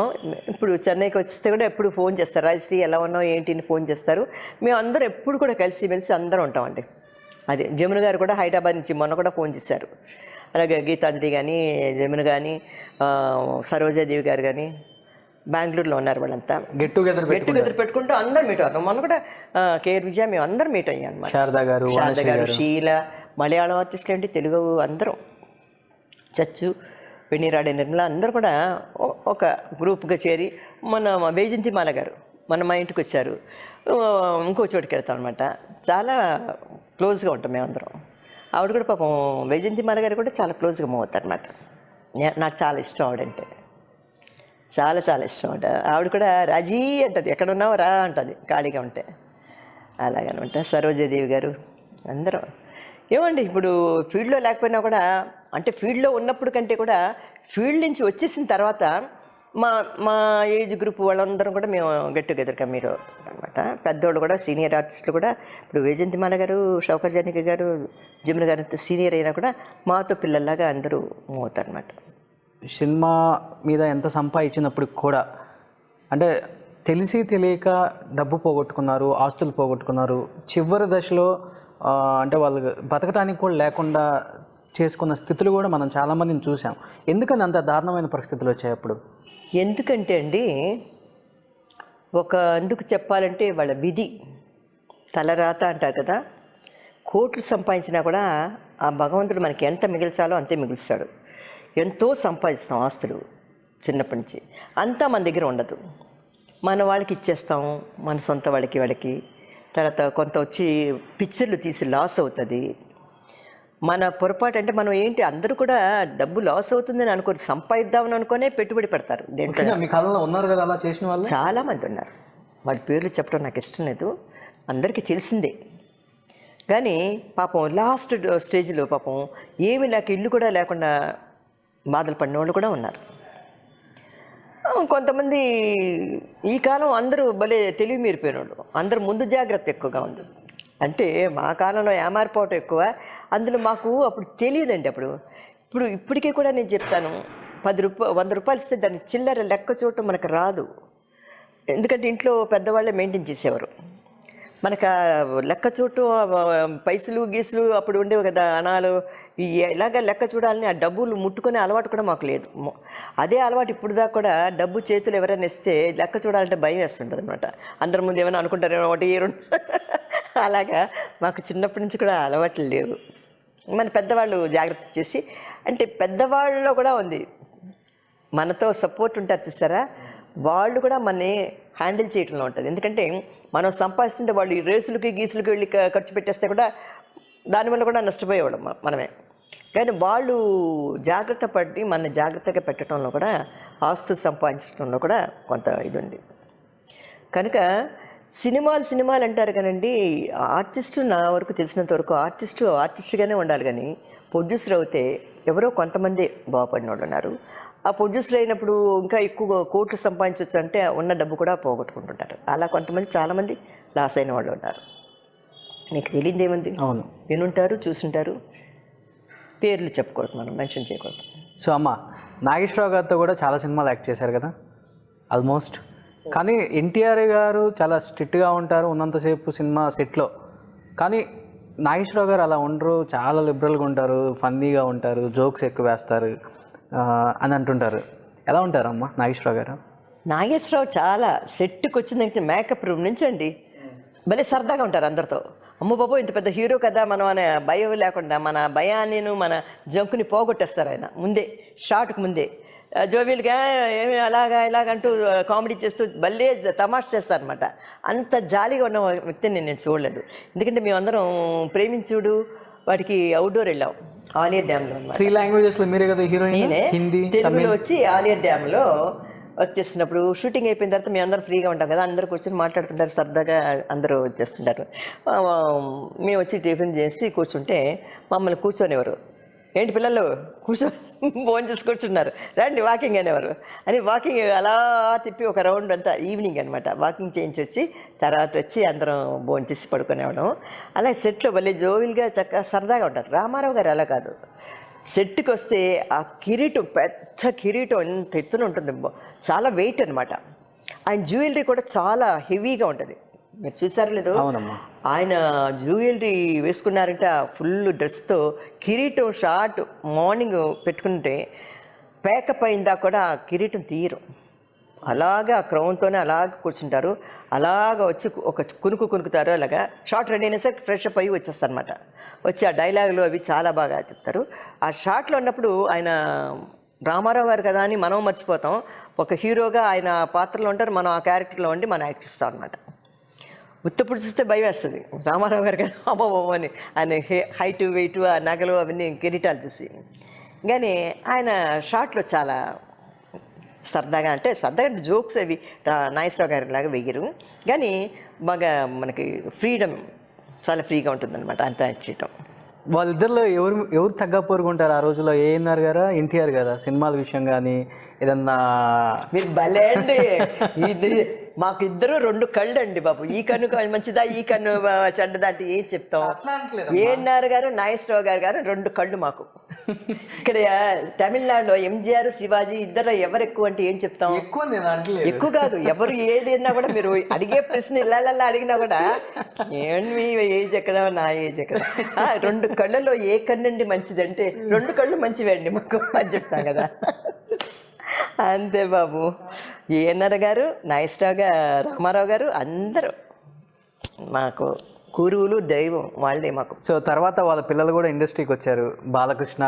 ఇప్పుడు చెన్నైకి వచ్చేస్తే కూడా ఎప్పుడు ఫోన్ చేస్తారు, రాజశ్రీ ఎలా ఉన్నావు ఏంటి అని ఫోన్ చేస్తారు. మేము అందరం ఎప్పుడు కూడా కలిసి అందరం ఉంటామండి. అది జమున గారు కూడా హైదరాబాద్ నుంచి మొన్న కూడా ఫోన్ చేశారు. అలాగే గీతాంజలి కానీ, జమున కానీ, సరోజాదేవి గారు కానీ బెంగళూరులో ఉన్నారు. వాళ్ళంతా గెట్ టుగెదర్ పెట్టుకుంటూ అందరం మీట్ అవుతాం. మొన్న కూడా కేఆర్ విజయ మేము అందరం మీట్ అయ్యాం అనమాట. శారదా గారు, షీల, మలయాళం ఆర్టిస్టులు అంటే తెలుగు అందరం, చచ్చు, వెన్నీరాడే నిర్మల అందరూ కూడా ఒక గ్రూప్గా చేరి, మన వైజయంతిమాల గారు మా ఇంటికి వచ్చారు. ఇంకో చోటుకి వెళ్తాం అనమాట. చాలా క్లోజ్గా ఉంటాం మేమందరం. ఆవిడ కూడా పాపం వైజయంతిమాల గారు కూడా చాలా క్లోజ్గా మూవ్ అవుతారు అనమాట. నాకు చాలా ఇష్టం ఆవిడంటే, చాలా ఇష్టం ఆవిడ కూడా రాజీ అంటది, ఎక్కడ ఉన్నావు రా అంటుంది ఖాళీగా ఉంటే. అలాగనమాట. సరోజాదేవి గారు అందరం ఏమండి ఇప్పుడు ఫీల్డ్లో లేకపోయినా కూడా, అంటే ఫీల్డ్లో ఉన్నప్పుడు కంటే కూడా ఫీల్డ్ నుంచి వచ్చేసిన తర్వాత మా ఏజ్ గ్రూప్ వాళ్ళందరం కూడా మేము గెట్ టుగెదర్గా మీరు అనమాట. పెద్దోళ్ళు కూడా సీనియర్ ఆర్టిస్టులు కూడా, ఇప్పుడు వైజయంతిమాల గారు, షౌకర్ జానకి గారు, జమున గారు అంత సీనియర్ అయినా కూడా మాతో పిల్లల్లాగా అందరూ మూవ్ అవుతారు అనమాట. సినిమా మీద ఎంత సంపాదించినప్పుడు కూడా, అంటే తెలిసి తెలియక డబ్బు పోగొట్టుకున్నారు, ఆస్తులు పోగొట్టుకున్నారు, చివరి దశలో అంటే వాళ్ళు బతకడానికి కూడా లేకుండా చేసుకున్న స్థితులు కూడా మనం చాలామందిని చూసాం. ఎందుకని అంత దారుణమైన పరిస్థితులు వచ్చాయి అప్పుడు? ఎందుకంటే అండి, అందుకు చెప్పాలంటే వాళ్ళ విధి, తలరాత అంటారు కదా. కోట్లు సంపాదించినా కూడా ఆ భగవంతుడు మనకి ఎంత మిగిల్చాలో అంతే మిగులుస్తాడు. ఎంతో సంపాదిస్తాం ఆస్తులు చిన్నప్పటి నుంచి, అంతా మన దగ్గర ఉండదు. మన వాళ్ళకి ఇచ్చేస్తాం, మన సొంత వాళ్ళకి. తర్వాత కొంత వచ్చి పిక్చర్లు తీసి లాస్ అవుతుంది. మన పొరపాటు అంటే మనం ఏంటి, అందరూ కూడా డబ్బు లాస్ అవుతుందని అనుకోరు, సంపాదిద్దామని అనుకునే పెట్టుబడి పెడతారు. దేంట్లో మీ కాలంలో ఉన్నారు కదా అలా చేసిన వాళ్ళు చాలామంది ఉన్నారు. వాళ్ళ పేర్లు చెప్పడం నాకు ఇష్టం లేదు, అందరికీ తెలిసిందే. కానీ పాపం లాస్ట్ స్టేజ్లో పాపం ఏమి లేక, ఇల్లు కూడా లేకుండా బాధలు పడిన వాళ్ళు కూడా ఉన్నారు. కొంతమంది ఈ కాలం అందరూ భలే తెలివి మీరిపోయిన వాళ్ళు, అందరూ ముందు జాగ్రత్త ఎక్కువగా ఉంది. అంటే మా కాలంలో ఏమారిపోవటం ఎక్కువ, అందులో మాకు అప్పుడు తెలియదండి. ఇప్పటికీ కూడా నేను చెప్తాను, 100 రూపాయలు ఇస్తే దాన్ని చిల్లర లెక్క చూడటం మనకు రాదు. ఎందుకంటే ఇంట్లో పెద్దవాళ్ళే మెయింటైన్ చేసేవారు. మనకు లెక్క చూడటం పైసలు గీసులు అప్పుడు ఉండేవి కదా, అణాలు ఇలాగ లెక్క చూడాలని ఆ డబ్బులు ముట్టుకునే అలవాటు కూడా మాకు లేదు. అదే అలవాటు ఇప్పుడు దాకా కూడా డబ్బు చేతులు ఎవరైనా ఇస్తే లెక్క చూడాలంటే భయం వేస్తుంటుంది అనమాట. అందరి ముందు ఏమైనా అనుకుంటారేమో ఒకటి రెండు అలాగా మాకు చిన్నప్పటి నుంచి కూడా అలవాట్లు లేవు. మన పెద్దవాళ్ళు జాగ్రత్త చేసి, అంటే పెద్దవాళ్ళలో కూడా ఉంది, మనతో సపోర్ట్ ఉంటారు చూస్తారా, వాళ్ళు కూడా మనని హ్యాండిల్ చేయడంలో ఉంటుంది. ఎందుకంటే మనం సంపాదిస్తుంటే వాళ్ళు ఈ రేసులకి గీసులకి వెళ్ళి ఖర్చు పెట్టేస్తే కూడా దానివల్ల కూడా నష్టపోయేవాళ్ళం మనమే. కానీ వాళ్ళు జాగ్రత్త పడి మన జాగ్రత్తగా పెట్టడంలో కూడా, ఆస్తులు సంపాదించడంలో కూడా కొంత ఇది ఉంది. కనుక సినిమాలు అంటారు కానండి, ఆర్టిస్టు నా వరకు తెలిసినంత వరకు ఆర్టిస్టుగానే ఉండాలి. కానీ ప్రొడ్యూసర్ అవుతే ఎవరో కొంతమంది బాగుపడిన వాళ్ళు ఉన్నారు. ఆ ప్రొడ్యూసర్ అయినప్పుడు ఇంకా ఎక్కువ కోట్లు సంపాదించవచ్చు అంటే ఉన్న డబ్బు కూడా పోగొట్టుకుంటుంటారు. అలా కొంతమంది చాలామంది లాస్ అయిన వాళ్ళు ఉన్నారు. నీకు తెలియదు ఏముంది, అవును, వినుంటారు, చూసుంటారు, పేర్లు చెప్పకూడదు, మనం మెన్షన్ చేయకూడదు. సో అమ్మ, నాగేశ్వరరావు గారితో కూడా చాలా సినిమాలు యాక్ట్ చేశారు కదా ఆల్మోస్ట్. కానీ ఎన్టీఆర్ గారు చాలా స్ట్రిక్ట్గా ఉంటారు ఉన్నంతసేపు సినిమా సెట్లో. కానీ నాగేశ్వరరావు గారు అలా ఉండరు, చాలా లిబరల్గా ఉంటారు, ఫన్నీగా ఉంటారు, జోక్స్ ఎక్కువ వేస్తారు అని అంటుంటారు. ఎలా ఉంటారమ్మా నాగేశ్వరరావు గారు? నాగేశ్వరరావు చాలా సెట్కి వచ్చిందంటే మేకప్ రూమ్ నుంచి అండి భలే సరదాగా ఉంటారు అందరితో. అమ్మ బాబు ఇంత పెద్ద హీరో కదా మనం అనే భయం లేకుండా మన భయాన్ని మన జంకుని పోగొట్టేస్తారు ఆయన ముందే, షాట్కి ముందే జోవియల్గా ఏమి ఇలాగంటూ కామెడీ చేస్తూ భలే తమాషా చేస్తారనమాట. అంత జాలీగా ఉన్న వ్యక్తిని నేను చూడలేదు. ఎందుకంటే మేమందరం ప్రేమించుడు వాటికి అవుట్డోర్ వెళ్ళాం, ఆలియర్ డ్యామ్లో. 3 లాంగ్వేజెస్లో మీరే కదా హీరోయిన్? హిందీ, తెలుగులో వచ్చి ఆలియర్ డ్యామ్లో వచ్చేసినప్పుడు షూటింగ్ అయిపోయిన తర్వాత మేము అందరం ఫ్రీగా ఉంటాం కదా, అందరు కూర్చొని మాట్లాడుతుంటారు, సరదాగా అందరూ వచ్చేస్తుంటారు. మేము వచ్చి టిఫిన్ చేసి కూర్చుంటే మమ్మల్ని కూర్చొనేవారు. ఏంటి పిల్లలు భోజనం చేసి కూర్చున్నారు, రండి వాకింగ్ అనేవారు. అని వాకింగ్ అలా తిప్పి ఒక రౌండ్ అంతా ఈవినింగ్ అనమాట వాకింగ్ చేయించి వచ్చి తర్వాత వచ్చి అందరం భోజనం చేసి పడుకునేవాళ్ళం. అలా సెట్లో భలే జోవిల్గా చక్కగా సరదాగా ఉంటారు. రామారావు గారు అలా కాదు, సెట్కి వస్తే ఆ కిరీటం, పెద్ద కిరీటం ఎంత ఎత్తున ఉంటుంది, చాలా వెయిట్ అనమాట. ఆయన జ్యువెలరీ కూడా చాలా హెవీగా ఉంటుంది. మీరు చూసారు లేదు, ఆయన జ్యువెలరీ వేసుకున్నారంటే ఫుల్ డ్రెస్తో కిరీటం షార్ట్ మార్నింగ్ పెట్టుకుంటే ప్యాకప్ అయిందా కూడా కిరీటం తీయరు, అలాగా క్రౌన్తోనే అలాగ కూర్చుంటారు. అలాగ వచ్చి ఒక కునుకుతారు, అలాగా షార్ట్ రెడీ అయినా సరే ఫ్రెష్ అప్ అయ్యి వచ్చేస్తారు అనమాట. వచ్చి ఆ డైలాగులు అవి చాలా బాగా చెప్తారు. ఆ షార్ట్లో ఉన్నప్పుడు ఆయన రామారావు గారు కదా అని మనం మర్చిపోతాం, ఒక హీరోగా ఆయన పాత్రలో ఉంటారు, మనం ఆ క్యారెక్టర్లో ఉండి మనం యాక్ట్ చేస్తాం అనమాట. ఉత్తప్పుడు చూస్తే భయం వేస్తుంది, రామారావు గారు కదా అమ్మో అని, ఆయన హైటు వెయిట్ ఆ నగలు అవన్నీ కిరీటాలు చూసి. కానీ ఆయన షార్ట్లో చాలా సరదాగా, అంటే సరదాగా జోక్స్ అవి నాగేశ్వరరావు గారి లాగా వెయ్యరు, కానీ బాగా మనకి ఫ్రీడమ్, చాలా ఫ్రీగా ఉంటుందన్నమాట అంత యాక్ట్ చేయటం. వాళ్ళిద్దరిలో ఎవరు తగ్గపోరుకుంటారు ఆ రోజుల్లో? ఏఎన్ఆర్ గారా, ఎన్టీఆర్ గారా? సినిమాల విషయం కానీ ఏదన్నా? మీరు భలే అండి, ఇది మాకు ఇద్దరు 2 కళ్ళు అండి బాబు. ఈ కన్ను మంచిదా, ఈ కన్ను చెడ్డదా అంటే ఏం చెప్తాం? ఏఎన్ఆర్ గారు, నాగేశ్వరరావు గారు 2 కళ్ళు మాకు. ఇక్కడ తమిళనాడులో ఎంజీఆర్, శివాజీ ఇద్దరు ఎవరు ఎక్కువ అంటే ఏం చెప్తాం? ఎక్కువ కాదు, ఎవరు ఏది అన్నా కూడా మీరు అడిగే ప్రశ్న ఇలా అడిగినా కూడా ఏంటి మీ ఏజ్ ఎక్కడ, నా ఏజ్ ఎక్కడ, 2 కళ్ళలో ఏ కన్నండి మంచిదంటే 2 కళ్ళు మంచివే అండి మాకు అని చెప్తాం కదా. అంతే బాబు. ఏఎన్ఆర్ గారు, నాగేశ్వరరావు గారు, రామారావు గారు అందరూ మాకు గురువులు, దైవం వాళ్ళే మాకు. సో తర్వాత వాళ్ళ పిల్లలు కూడా ఇండస్ట్రీకి వచ్చారు, బాలకృష్ణ,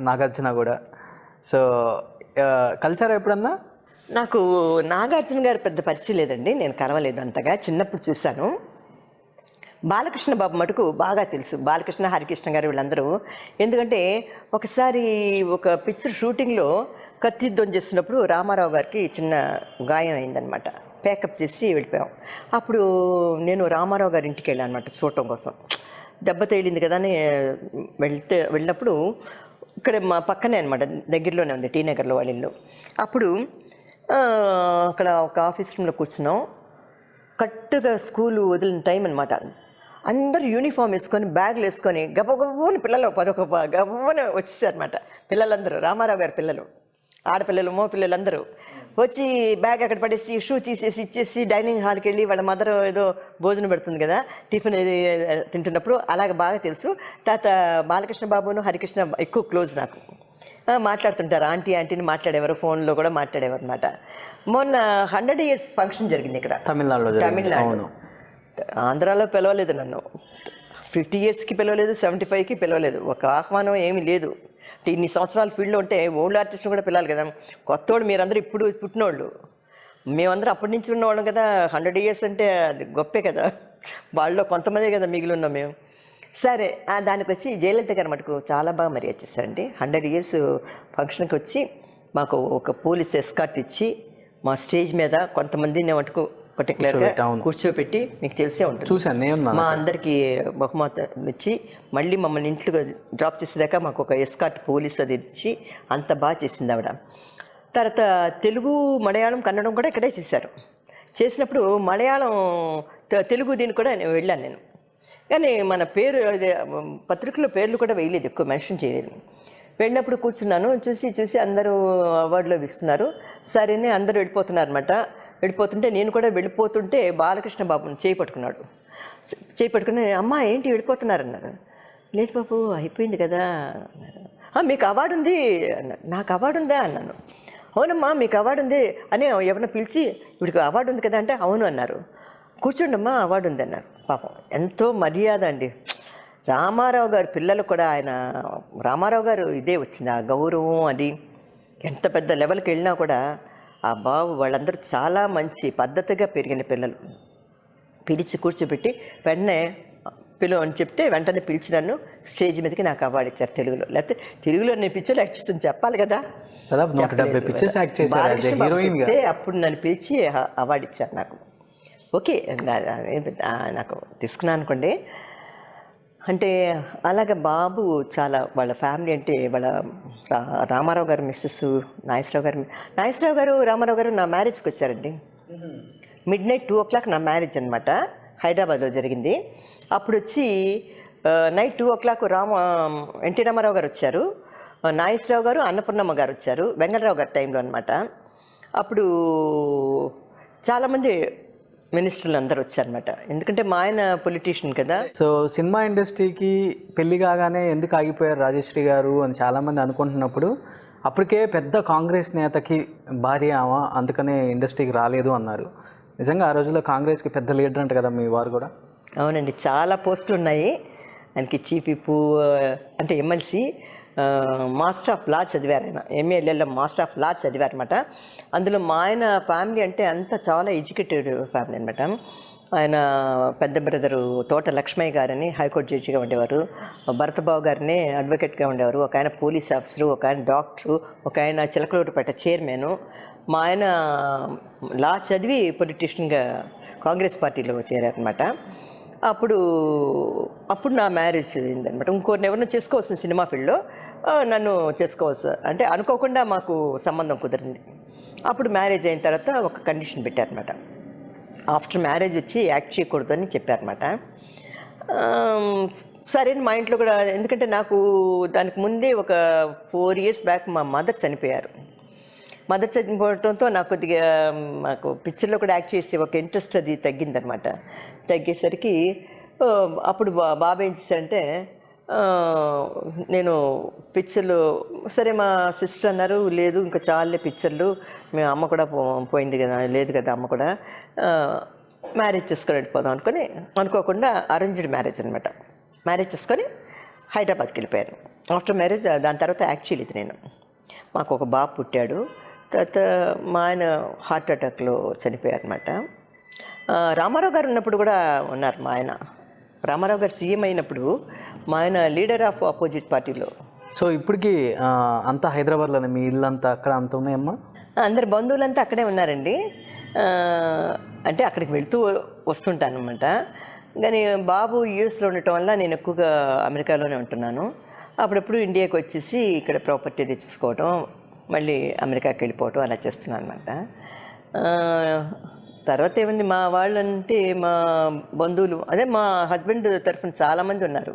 నాగార్జున కూడా. సో కలిసారా ఎప్పుడన్నా? నాకు నాగార్జున గారు పెద్ద పరిచయం లేదండి, నేను కలవలేదు అంతగా, చిన్నప్పుడు చూశాను. బాలకృష్ణ బాబు మటుకు బాగా తెలుసు, బాలకృష్ణ, హరికృష్ణ గారు వీళ్ళందరూ. ఎందుకంటే ఒకసారి ఒక పిక్చర్ షూటింగ్లో కత్తియుద్ధం చేస్తున్నప్పుడు రామారావు గారికి చిన్న గాయం అయిందనమాట, ప్యాకప్ చేసి వెళ్ళిపోయాం. అప్పుడు నేను రామారావు గారి ఇంటికి వెళ్ళాను అనమాట చూడటం కోసం. దెబ్బ తగిలింది కదా అని వెళ్ళినప్పుడు ఇక్కడ మా పక్కనే అనమాట, దగ్గరలోనే ఉంది, టీ నగర్లో వాళ్ళ ఇల్లు. అప్పుడు అక్కడ ఒక ఆఫీస్ రూమ్లో కూర్చున్నాం. కరెక్ట్గా స్కూలు వదిలిన టైం అనమాట. అందరూ యూనిఫామ్ వేసుకొని బ్యాగులు వేసుకొని గబగబని పిల్లలు 11 గబని వచ్చేసారనమాట. పిల్లలందరూ రామారావు గారి పిల్లలు, ఆడపిల్లలు, మగ పిల్లలందరూ వచ్చి బ్యాగ్ అక్కడ పడేసి షూ తీసేసి ఇచ్చేసి డైనింగ్ హాల్కి వెళ్ళి వాళ్ళ మదర్ ఏదో భోజనం పెడుతుంది కదా, టిఫిన్ ఏది తింటున్నప్పుడు అలాగ బాగా తెలుసు. తర్వాత బాలకృష్ణ బాబును హరికృష్ణ ఎక్కువ క్లోజ్ నాకు, మాట్లాడుతుంటారు, ఆంటీని మాట్లాడేవారు, ఫోన్లో కూడా మాట్లాడేవారు అనమాట. మొన్న 100 years ఫంక్షన్ జరిగింది ఇక్కడ తమిళనాడు. ఆంధ్రాలో పిలవలేదు నన్ను, 50 yearsకి పిలవలేదు, 75కి పిలవలేదు, ఒక ఆహ్వానం ఏమీ లేదు. అంటే ఇన్ని సంవత్సరాల ఫీల్డ్లో ఉంటే ఓల్డ్ ఆర్టిస్ట్ని కూడా పిలాలి కదా, కొత్తోడు మీరందరూ ఇప్పుడు పుట్టినోళ్ళు, మేమందరూ అప్పటి నుంచి ఉన్నవాళ్ళం కదా. 100 years అంటే అది గొప్పే కదా, వాళ్ళలో కొంతమందే కదా మిగిలి ఉన్నాం మేము. సరే దానికి వచ్చి జయలలిత గారు మటుకు చాలా బాగా మర్యాద చేశారండి. 100 years ఫంక్షన్కి వచ్చి మాకు ఒక పోలీస్ ఎస్కార్ట్ ఇచ్చి మా స్టేజ్ మీద కొంతమందిని మటుకు పర్టికులర్గా కూర్చోబెట్టి, మీకు తెలిసే ఉంటుంది, మా అందరికీ బహుమతి ఇచ్చి మళ్ళీ మమ్మల్ని ఇంట్లో డ్రాప్ చేసేదాకా మాకు ఒక ఎస్కార్ట్ పోలీస్ అది ఇచ్చి అంత బాగా చేసింది ఆవిడ. తర్వాత తెలుగు, మలయాళం, కన్నడం కూడా ఇక్కడే చేశారు. చేసినప్పుడు మలయాళం తెలుగు దీన్ని కూడా నేను వెళ్ళాను నేను, కానీ మన పేరు పత్రికలో పేర్లు కూడా వేయలేదు, ఎక్కువ మెన్షన్ చేయలేదు. వెళ్ళినప్పుడు కూర్చున్నాను, చూసి అందరూ అవార్డులో ఇస్తున్నారు. సరేనే అందరూ వెళ్ళిపోతున్నారు అనమాట. వెళ్ళిపోతుంటే నేను కూడా వెళ్ళిపోతుంటే బాలకృష్ణ బాబుని చేయి పట్టుకుని అమ్మ ఏంటి వెళ్ళిపోతున్నారన్నారు. లేదు బాబు అయిపోయింది కదా అన్నారు. మీకు అవార్డు ఉంది అన్నారు. నాకు అవార్డు ఉందా అన్నాను. అవునమ్మా మీకు అవార్డు ఉంది అని ఎవరిని పిలిచి వీడికి అవార్డు ఉంది కదా అంటే అవును అన్నారు. కూర్చోండమ్మా అవార్డు ఉంది అన్నారు. పాపం ఎంతో మర్యాద అండి. రామారావు గారు పిల్లలు కూడా ఆయన రామారావు గారు ఇదే వచ్చింది ఆ గౌరవం. అది ఎంత పెద్ద లెవెల్కి వెళ్ళినా కూడా ఆ బాబు వాళ్ళందరూ చాలా మంచి పద్ధతిగా పెరిగిన పిల్లలు. పిలిచి కూర్చోబెట్టి వెంటనే పిలువ అని చెప్తే వెంటనే పిలిచి నన్ను స్టేజ్ మీదకి నాకు అవార్డు ఇచ్చారు తెలుగులో. లేకపోతే తెలుగులో నేను పిక్చర్లు యాక్ట్ చేస్తాను చెప్పాలి కదా, చెప్తే అప్పుడు నన్ను పిలిచి అవార్డు ఇచ్చారు నాకు. ఓకే నాకు తీసుకున్నాను అనుకోండి. అంటే అలాగ బాబు చాలా వాళ్ళ ఫ్యామిలీ అంటే వాళ్ళ రామారావు గారు మిస్సెస్ నాగేశ్వరరావు గారు రామారావు గారు నా మ్యారేజ్కి వచ్చారండి. midnight 2 o'clock నా మ్యారేజ్ అనమాట, హైదరాబాద్లో జరిగింది. అప్పుడు వచ్చి నైట్ 2 o'clock ఎన్టీ రామారావు గారు వచ్చారు, నాగేశ్వరరావు గారు, అన్నపూర్ణమ్మ గారు వచ్చారు, వెంగళరావు గారి టైంలో అనమాట. అప్పుడు చాలామంది మినిస్టర్లు అందరూ వచ్చారనమాట, ఎందుకంటే మా ఆయన పొలిటీషియన్ కదా. సో సినిమా ఇండస్ట్రీకి పెళ్లి కాగానే ఎందుకు ఆగిపోయారు రాజశ్రీ గారు అని చాలామంది అనుకుంటున్నప్పుడు, అప్పటికే పెద్ద కాంగ్రెస్ నేతకి భార్య ఆమె, అందుకనే ఇండస్ట్రీకి రాలేదు అన్నారు. నిజంగా ఆ రోజుల్లో కాంగ్రెస్కి పెద్ద లీడర్ అంట కదా మీ వారు కూడా? అవునండి, చాలా పోస్టులు ఉన్నాయి ఆయనకి. చీఫ్ విప్ అంటే ఎమ్మెల్సీ, మాస్టర్ ఆఫ్ లా చదివారు ఆయన, ఎంఏఎల్ఎల్ మాస్టర్ ఆఫ్ లా చదివారు అనమాట. అందులో మా ఆయన ఫ్యామిలీ అంటే అంతా చాలా ఎడ్యుకేటెడ్ ఫ్యామిలీ అనమాట. ఆయన పెద్ద బ్రదరు తోట లక్ష్మయ్య గారని హైకోర్టు జడ్జిగా ఉండేవారు, భరతబాబు గారిని అడ్వకేట్గా ఉండేవారు, ఒక ఆయన పోలీస్ ఆఫీసరు, ఒక ఆయన డాక్టరు, ఒక ఆయన చిలకలూరుపేట చైర్మన్. మా ఆయన లా చదివి పొలిటీషియన్గా కాంగ్రెస్ పార్టీలో చేరారనమాట. అప్పుడు నా మ్యారేజ్ అయిందనమాట. ఇంకోరిని ఎవరినో చేసుకోవాల్సిన సినిమా ఫీల్డ్లో నన్ను చేసుకోవచ్చు అంటే అనుకోకుండా మాకు సంబంధం కుదిరింది. అప్పుడు మ్యారేజ్ అయిన తర్వాత ఒక కండిషన్ పెట్టారనమాట, ఆఫ్టర్ మ్యారేజ్ వచ్చి యాక్ట్ చేయకూడదు అని చెప్పారనమాట. సరే మా ఇంట్లో కూడా, ఎందుకంటే నాకు దానికి ముందే ఒక 4 years బ్యాక్ మా మదర్ చనిపోయారు. మదర్ చనిపోవడంతో నాకు కొద్దిగా మాకు పిక్చర్లో కూడా యాక్ట్ చేసే ఒక ఇంట్రెస్ట్ అది తగ్గిందనమాట. తగ్గేసరికి అప్పుడు బాబా ఏం చేశారంటే, నేను పిక్చర్లు సరే మా సిస్టర్ అన్నారు, లేదు ఇంకా చాలే పిక్చర్లు, మేము అమ్మ కూడా పోయింది కదా, లేదు కదా అమ్మ కూడా, మ్యారేజ్ చేసుకొని వెళ్ళిపోదాం అనుకోకుండా అరేంజ్డ్ మ్యారేజ్ అనమాట. మ్యారేజ్ చేసుకొని హైదరాబాద్కి వెళ్ళిపోయాను. ఆఫ్టర్ మ్యారేజ్ దాని తర్వాత యాక్ట్ చేయలేదు నేను. మాకు ఒక బాబు పుట్టాడు. తర్వాత మా ఆయన హార్ట్ అటాక్లో చనిపోయారు అనమాట. రామారావు గారు ఉన్నప్పుడు కూడా ఉన్నారు మా ఆయన. రామారావు గారు సీఎం అయినప్పుడు మా ఆయన లీడర్ ఆఫ్ అపోజిట్ పార్టీలో. సో ఇప్పటికీ అంతా హైదరాబాద్లోనే మీ ఇల్లు అంతా అక్కడ అంత ఉన్నాయమ్మా? అందరు బంధువులంతా అక్కడే ఉన్నారండి. అంటే అక్కడికి వెళ్తూ వస్తుంటాను అనమాట. కానీ బాబు యూఎస్లో ఉండటం వల్ల నేను ఎక్కువగా అమెరికాలోనే ఉంటున్నాను. అప్పుడప్పుడు ఇండియాకి వచ్చేసి ఇక్కడ ప్రాపర్టీ తెచ్చుకోవటం, మళ్ళీ అమెరికాకి వెళ్ళిపోవటం అలా చేస్తున్నాను అనమాట. తర్వాత ఏమైంది, మా వాళ్ళంటే మా బంధువులు, అదే మా హస్బెండ్ తరఫున చాలామంది ఉన్నారు,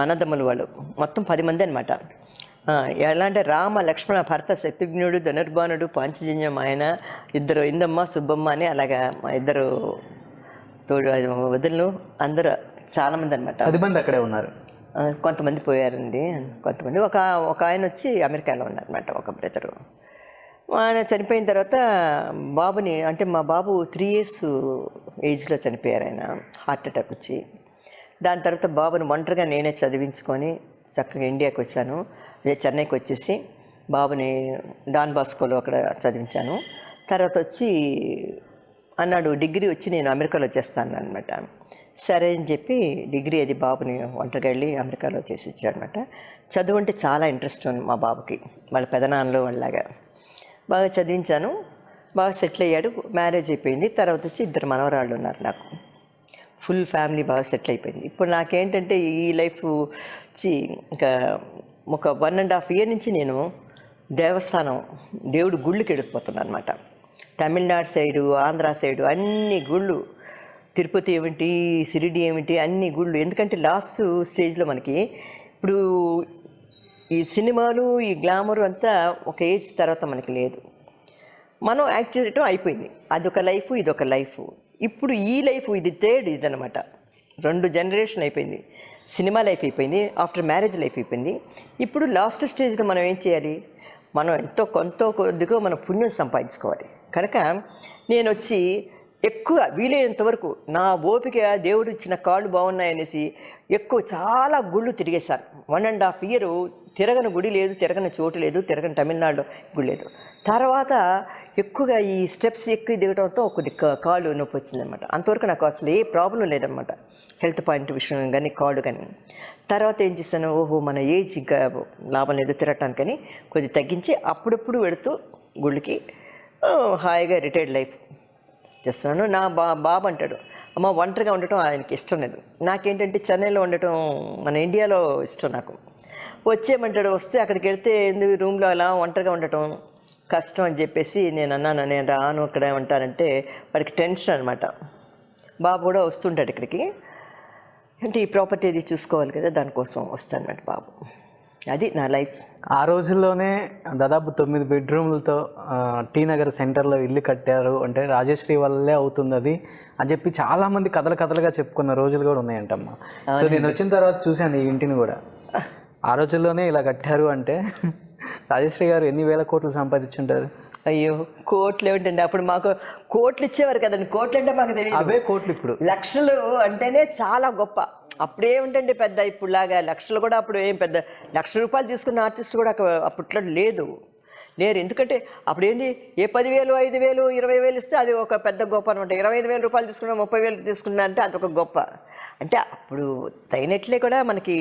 అన్నదమ్ములు వాళ్ళు మొత్తం 10 మంది అనమాట. ఎలా అంటే రామ లక్ష్మణ భరత శత్రుఘ్నుడు ధనుర్బాణుడు పాంచజన్యం ఆయన ఇద్దరు ఇందమ్మ సుబ్బమ్మ అని అలాగా మా ఇద్దరు తోడు వదులు అందరూ చాలామంది అనమాట. 10 మంది అక్కడే ఉన్నారు. కొంతమంది పోయారండి, కొంతమంది ఒక ఆయన వచ్చి అమెరికాలో ఉన్నారనమాట, ఒక బ్రదరు. ఆయన చనిపోయిన తర్వాత బాబుని, అంటే మా బాబు 3 years ఏజ్లో చనిపోయారు ఆయన, హార్ట్ అటాక్ వచ్చి. దాని తర్వాత బాబుని ఒంటరిగా నేనే చదివించుకొని చక్కగా ఇండియాకి వచ్చాను. అదే చెన్నైకి వచ్చేసి బాబుని డాన్ బాస్కోలో అక్కడ చదివించాను. తర్వాత వచ్చి అన్నాడు డిగ్రీ వచ్చి నేను అమెరికాలో చేస్తాను అనమాట. సరే అని చెప్పి డిగ్రీ అది బాబుని ఒంటరిగా వెళ్ళి అమెరికాలో చేసి ఇచ్చాడనమాట. చదువు అంటే చాలా ఇంట్రెస్ట్ ఉంది మా బాబుకి, వాళ్ళ పెదనాన్నలు వాళ్ళలాగా. బాగా చదివించాను, బాగా సెటిల్ అయ్యాడు, మ్యారేజ్ అయిపోయింది. తర్వాత వచ్చి 2 మనవరాళ్ళు ఉన్నారు నాకు. ఫుల్ ఫ్యామిలీ బాగా సెటిల్ అయిపోయింది. ఇప్పుడు నాకేంటంటే ఈ లైఫ్ వచ్చి ఇంకా ఒక 1.5 year నుంచి నేను దేవస్థానం దేవుడు గుళ్ళకి వెళ్ళిపోతున్నాను అనమాట. తమిళనాడు సైడు, ఆంధ్ర సైడు అన్ని గుళ్ళు, తిరుపతి ఏమిటి, షిరిడి ఏమిటి, అన్ని గుళ్ళు. ఎందుకంటే లాస్ట్ స్టేజ్లో మనకి ఇప్పుడు ఈ సినిమాలు, ఈ గ్లామరు అంతా ఒక ఏజ్ తర్వాత మనకి లేదు. మనం యాక్ట్ చేయటం అయిపోయింది, అదొక లైఫ్, ఇదొక లైఫ్. ఇప్పుడు ఈ లైఫ్ ఇది థర్డ్ ఇదనమాట. 2 generation అయిపోయింది. సినిమా లైఫ్ అయిపోయింది, ఆఫ్టర్ మ్యారేజ్ లైఫ్ అయిపోయింది. ఇప్పుడు లాస్ట్ స్టేజ్లో మనం ఏం చేయాలి, మనం ఎంతో కొద్దిగా మనం పుణ్యం సంపాదించుకోవాలి. కనుక నేను వచ్చి ఎక్కువ వీలైనంత వరకు నా ఓపిక దేవుడు ఇచ్చిన కాళ్ళు బాగున్నాయనేసి ఎక్కువ చాలా గుళ్ళు తిరిగేశాను. 1.5 year తిరగని గుడి లేదు, తిరగని చోటు లేదు, తిరగని తమిళనాడులో గుడి లేదు. తర్వాత ఎక్కువగా ఈ స్టెప్స్ ఎక్కువ దిగడంతో కొద్ది కాళ్ళు నొప్పి వచ్చిందనమాట. అంతవరకు నాకు అసలు ఏ ప్రాబ్లం లేదనమాట, హెల్త్ పాయింట్ విషయం కానీ కాళ్ళు కానీ. తర్వాత ఏం చేస్తాను, ఓహో మన ఏజ్ ఇంకా లాభం లేదు తిరగటానికని కొద్ది తగ్గించి అప్పుడప్పుడు వెళుతూ గుళ్ళకి హాయిగా రిటైర్డ్ లైఫ్ చేస్తున్నాను. నా బాబు అంటాడు, అమ్మ ఒంటరిగా ఉండటం ఆయనకి ఇష్టం లేదు. నాకేంటంటే చెన్నైలో ఉండటం మన ఇండియాలో ఇష్టం. నాకు వచ్చేయమంటాడు, వస్తే అక్కడికి వెళ్తే ఎందుకు రూమ్లో అలా ఒంటరిగా ఉండటం కష్టం అని చెప్పేసి నేను అన్నాను, నేను రాను అక్కడ ఉంటానంటే వాడికి టెన్షన్ అనమాట. బాబు కూడా వస్తుంటాడు ఇక్కడికి, అంటే ఈ ప్రాపర్టీ అది చూసుకోవాలి కదా, దానికోసం వస్తానమాట బాబు. అది నా లైఫ్. ఆ రోజుల్లోనే దాదాపు 9 bedroomలతో టీ నగర్ సెంటర్లో ఇల్లు కట్టారు అంటే రాజశ్రీ వల్లే అవుతుంది అది అని చెప్పి చాలామంది కథలుగా చెప్పుకున్న రోజులు కూడా ఉన్నాయంటమ్మా. సో నేను వచ్చిన తర్వాత చూశాను ఈ ఇంటిని కూడా. ఆ రోజుల్లోనే ఇలా కట్టారు అంటే రాజశ్రీ గారు ఎన్ని వేల కోట్లు సంపాదించుంటారు? అయ్యో కోట్లు ఏమిటండి, అప్పుడు మాకు కోట్లు ఇచ్చేవారు కదండి. కోట్లు అంటే మాకు తెలియదు, అవే కోట్లు. ఇప్పుడు లక్షలు అంటేనే చాలా గొప్ప. అప్పుడేమిటంటే పెద్ద ఇప్పుడులాగా లక్షలు కూడా అప్పుడు ఏం పెద్ద ₹1,00,000 తీసుకున్న ఆర్టిస్ట్ కూడా అప్పట్లో లేరు. ఎందుకంటే అప్పుడు ఏంది, ఏ 10,000, 5,000, 20,000 ఇస్తే అది ఒక పెద్ద గొప్ప అనమాట. ₹25,000 తీసుకున్నా, 30,000 తీసుకున్నా అంటే అదొక గొప్ప. అంటే అప్పుడు తగినట్లే కూడా మనకి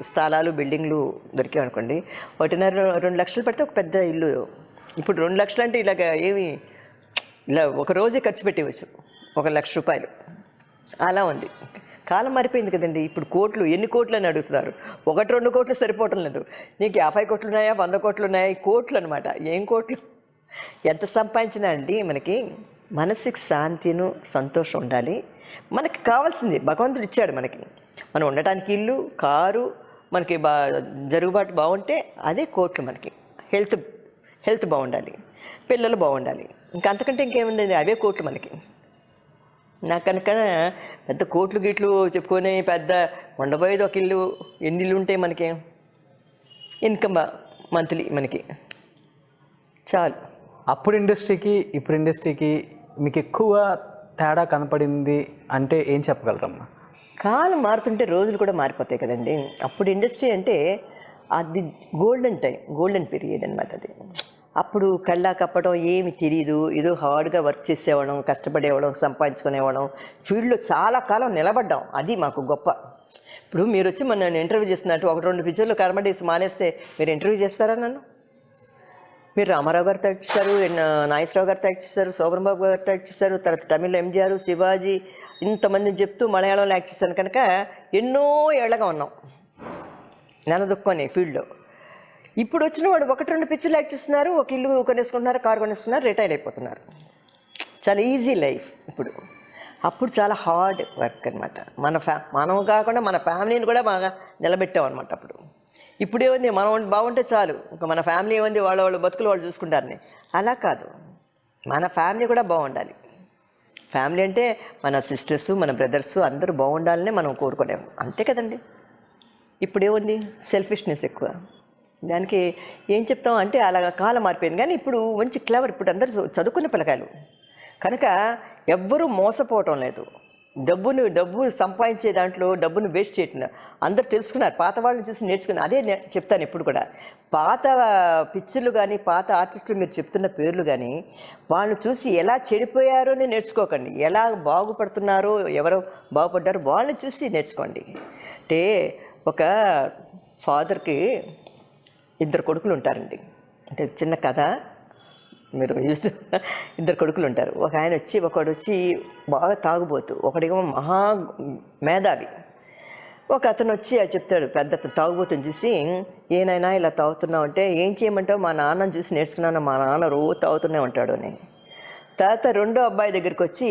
స్థలాలు, బిల్డింగ్లు దొరికాయి అనుకోండి. 1.5-2 లక్షలు పెడితే ఒక పెద్ద ఇల్లు. ఇప్పుడు 2 లక్షలు అంటే ఇలాగ ఏమి, ఇలా ఒక రోజే ఖర్చు పెట్టేవచ్చు, ₹1,00,000 అలా ఉంది. కాలం మారిపోయింది కదండి. ఇప్పుడు కోట్లు, ఎన్ని కోట్లు అని అడుగుతున్నారు. 1-2 కోట్లు సరిపోవటం లేదు. నీకు 50 కోట్లు ఉన్నాయా, 100 కోట్లు ఉన్నాయా, ఈ కోట్లు అనమాట. ఏం కోట్లు, ఎంత సంపాదించినా అండి మనకి మనసుకి శాంతిను సంతోషం ఉండాలి. మనకి కావాల్సింది భగవంతుడు ఇచ్చాడు మనకి. మనం ఉండటానికి ఇల్లు, కారు, మనకి జరుగుబాటు బాగుంటే అదే కోట్లు మనకి. హెల్త్ బాగుండాలి, పిల్లలు బాగుండాలి, ఇంకా అంతకంటే ఇంకేముందండి, అవే కోట్లు మనకి. నాకు కనుక పెద్ద కోట్లు గిట్లు చెప్పుకొని పెద్ద ఉండబోయేది ఒక ఇల్లు, ఎన్ని ఇల్లు ఉంటాయి మనకి, ఇన్కమ్ మంత్లీ మనకి చాలు. అప్పుడు ఇండస్ట్రీకి ఇప్పుడు ఇండస్ట్రీకి మీకు ఎక్కువ తేడా కనపడింది అంటే ఏం చెప్పగలరమ్మా? కాలం మారుతుంటే రోజులు కూడా మారిపోతాయి కదండి. అప్పుడు ఇండస్ట్రీ అంటే అది గోల్డెన్ టైం, గోల్డెన్ పీరియడ్ అనమాట అది. అప్పుడు కళ్ళా కప్పడం ఏమి తెలియదు, ఏదో హార్డ్గా వర్క్ చేసేవాళ్ళం, కష్టపడేవాళ్ళం, సంపాదించుకునేవాళ్ళం, ఫీల్డ్లో చాలా కాలం నిలబడ్డాం. అది మాకు గొప్ప. ఇప్పుడు మీరు వచ్చి నన్ను ఇంటర్వ్యూ చేస్తున్నట్టు 1-2 పిక్చర్లు కర్మడేసి మానేస్తే మీరు ఇంటర్వ్యూ చేస్తారా నన్ను? మీరు రామారావు గారు యాక్ట్ చేస్తారు, నాగేశ్వరరావు గారితో యాక్ట్ చేస్తారు, శోభన్ బాబు గారితో యాక్ట్ చేస్తారు, తర్వాత తమిళ ఎంజీఆర్, శివాజీ, ఇంతమందిని చెప్తూ మలయాళంలో యాక్ట్ చేశాను. కనుక ఎన్నో ఏళ్ళగా ఉన్నాం నెలదొక్కుని ఫీల్డ్లో. ఇప్పుడు వచ్చిన వాడు 1-2 పిక్చర్లు యాక్ట్ చేస్తున్నారు, ఒక ఇల్లు కొనేసుకుంటున్నారు, కారు కొనేస్తున్నారు, రిటైర్ అయిపోతున్నారు. చాలా ఈజీ లైఫ్ ఇప్పుడు. అప్పుడు చాలా హార్డ్ వర్క్ అనమాట. మనం కాకుండా మన ఫ్యామిలీని కూడా బాగా నిలబెట్టాం అనమాట అప్పుడు. ఇప్పుడేముంది మనం బాగుంటే చాలు, ఇంకా మన ఫ్యామిలీ ఏముంది వాళ్ళ బతుకులు వాళ్ళు చూసుకుంటారని. అలా కాదు, మన ఫ్యామిలీ కూడా బాగుండాలి. ఫ్యామిలీ అంటే మన సిస్టర్స్, మన బ్రదర్స్ అందరూ బాగుండాలని మనం కోరుకోలేము, అంతే కదండి. ఇప్పుడేముంది సెల్ఫిష్నెస్ ఎక్కువ. దానికి ఏం చెప్తాం అంటే అలా కాలం మారిపోయింది. కానీ ఇప్పుడు మంచి క్లవర్, ఇప్పుడు అందరూ చదువుకునే పిల్లకాయలు కనుక ఎవ్వరూ మోసపోవటం లేదు. డబ్బు సంపాదించే దాంట్లో డబ్బును వేస్ట్ చేయకుండా అందరూ తెలుసుకున్నారు, పాత వాళ్ళని చూసి నేర్చుకున్నారు. అదే చెప్తాను ఎప్పుడు కూడా, పాత పిక్చర్లు కానీ పాత ఆర్టిస్టులు మీరు చెప్తున్న పేర్లు కానీ వాళ్ళు చూసి ఎలా చెడిపోయారో నేర్చుకోకండి, ఎలా బాగుపడుతున్నారో ఎవరో బాగుపడ్డారో వాళ్ళని చూసి నేర్చుకోండి. అంటే ఒక ఫాదర్కి 2 కొడుకులు ఉంటారండి. అంటే చిన్న కథ మీరు చూసి 2 కొడుకులు ఉంటారు. ఒకడు వచ్చి బాగా తాగుబోతు, ఒకడేమో మహా మేధావి. ఒక అతను వచ్చి చెప్తాడు, పెద్ద తాగుబోతుని చూసి, ఏనైనా ఇలా తాగుతున్నావు అంటే, ఏం చేయమంటావు, మా నాన్నని చూసి నేర్చుకున్నాను, మా నాన్న రోజు తాగుతూనే ఉంటాడు అని. తర్వాత రెండో అబ్బాయి దగ్గరికి వచ్చి,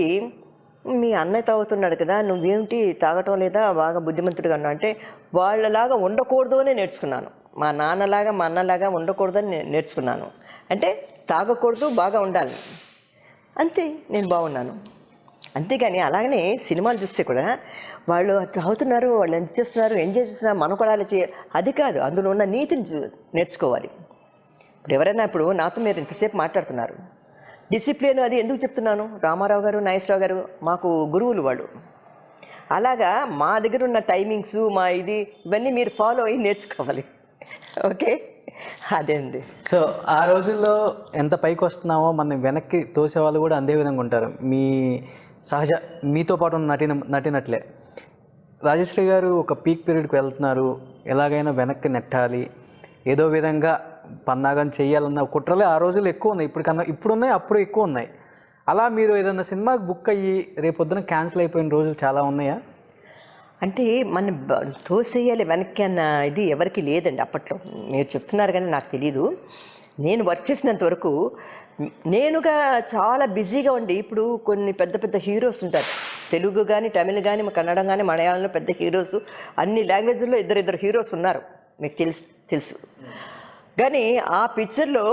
మీ అన్నయ్య తాగుతున్నాడు కదా, నువ్వేమిటి తాగటం లేదా, బాగా బుద్ధిమంతుడిగా అన్నా అంటే, వాళ్ళలాగా ఉండకూడదు అని నేర్చుకున్నాను, మా నాన్నలాగా మా అన్నలాగా ఉండకూడదని నేర్చుకున్నాను. అంటే తాగకూడదు, బాగా ఉండాలి, అంతే, నేను బాగున్నాను. అంతేగాని అలాగనే సినిమాలు చూస్తే కూడా వాళ్ళు తాగుతున్నారు, వాళ్ళు ఎంత చేస్తున్నారు, ఎంజాయ్ చేస్తున్నారు, మనం కూడా అలా చేయాలి, అది కాదు. అందులో ఉన్న నీతిని నేర్చుకోవాలి. ఇప్పుడు ఎవరైనా, ఇప్పుడు నాతో మీరు ఇంతసేపు మాట్లాడుతున్నారు, డిసిప్లిన్ అది ఎందుకు చెప్తున్నాను, రామారావు గారు, నాగేశ్వరరావు గారు మాకు గురువులు వాళ్ళు. అలాగా మా దగ్గర ఉన్న టైమింగ్స్, మా ఇవన్నీ మీరు ఫాలో అయ్యి నేర్చుకోవాలి. ఓకే, అదే అండి. సో ఆ రోజుల్లో ఎంత పైకి వస్తున్నామో మన వెనక్కి తోసే వాళ్ళు కూడా అదే విధంగా ఉంటారు. మీ సహజ మీతో పాటు ఉన్న నటినట్లే రాజశ్రీ గారు ఒక పీక్ పీరియడ్కి వెళ్తున్నారు, ఎలాగైనా వెనక్కి నెట్టాలి, ఏదో విధంగా పన్నాగం చేయాలన్న కుట్రలే ఆ రోజుల్లో ఎక్కువ ఉన్నాయి. ఇప్పుడున్నాయి, అప్పుడు ఎక్కువ ఉన్నాయి. అలా మీరు ఏదైనా సినిమాకి బుక్ అయ్యి రేపొద్దున క్యాన్సిల్ అయిపోయిన రోజులు చాలా ఉన్నాయా? అంటే మన తోసేయాలి వెనక్కి అన్న ఇది ఎవరికి లేదండి అప్పట్లో. మీరు చెప్తున్నారు కానీ నాకు తెలీదు. నేను వర్క్ చేసినంత వరకు నేనుగా చాలా బిజీగా ఉండి, ఇప్పుడు కొన్ని పెద్ద పెద్ద హీరోస్ ఉంటారు, తెలుగు కానీ తమిళ్ కానీ కన్నడం కానీ మలయాళంలో పెద్ద హీరోస్, అన్ని లాంగ్వేజ్లో ఇద్దరు హీరోస్ ఉన్నారు, మీకు తెలుసు. కానీ ఆ పిక్చర్లో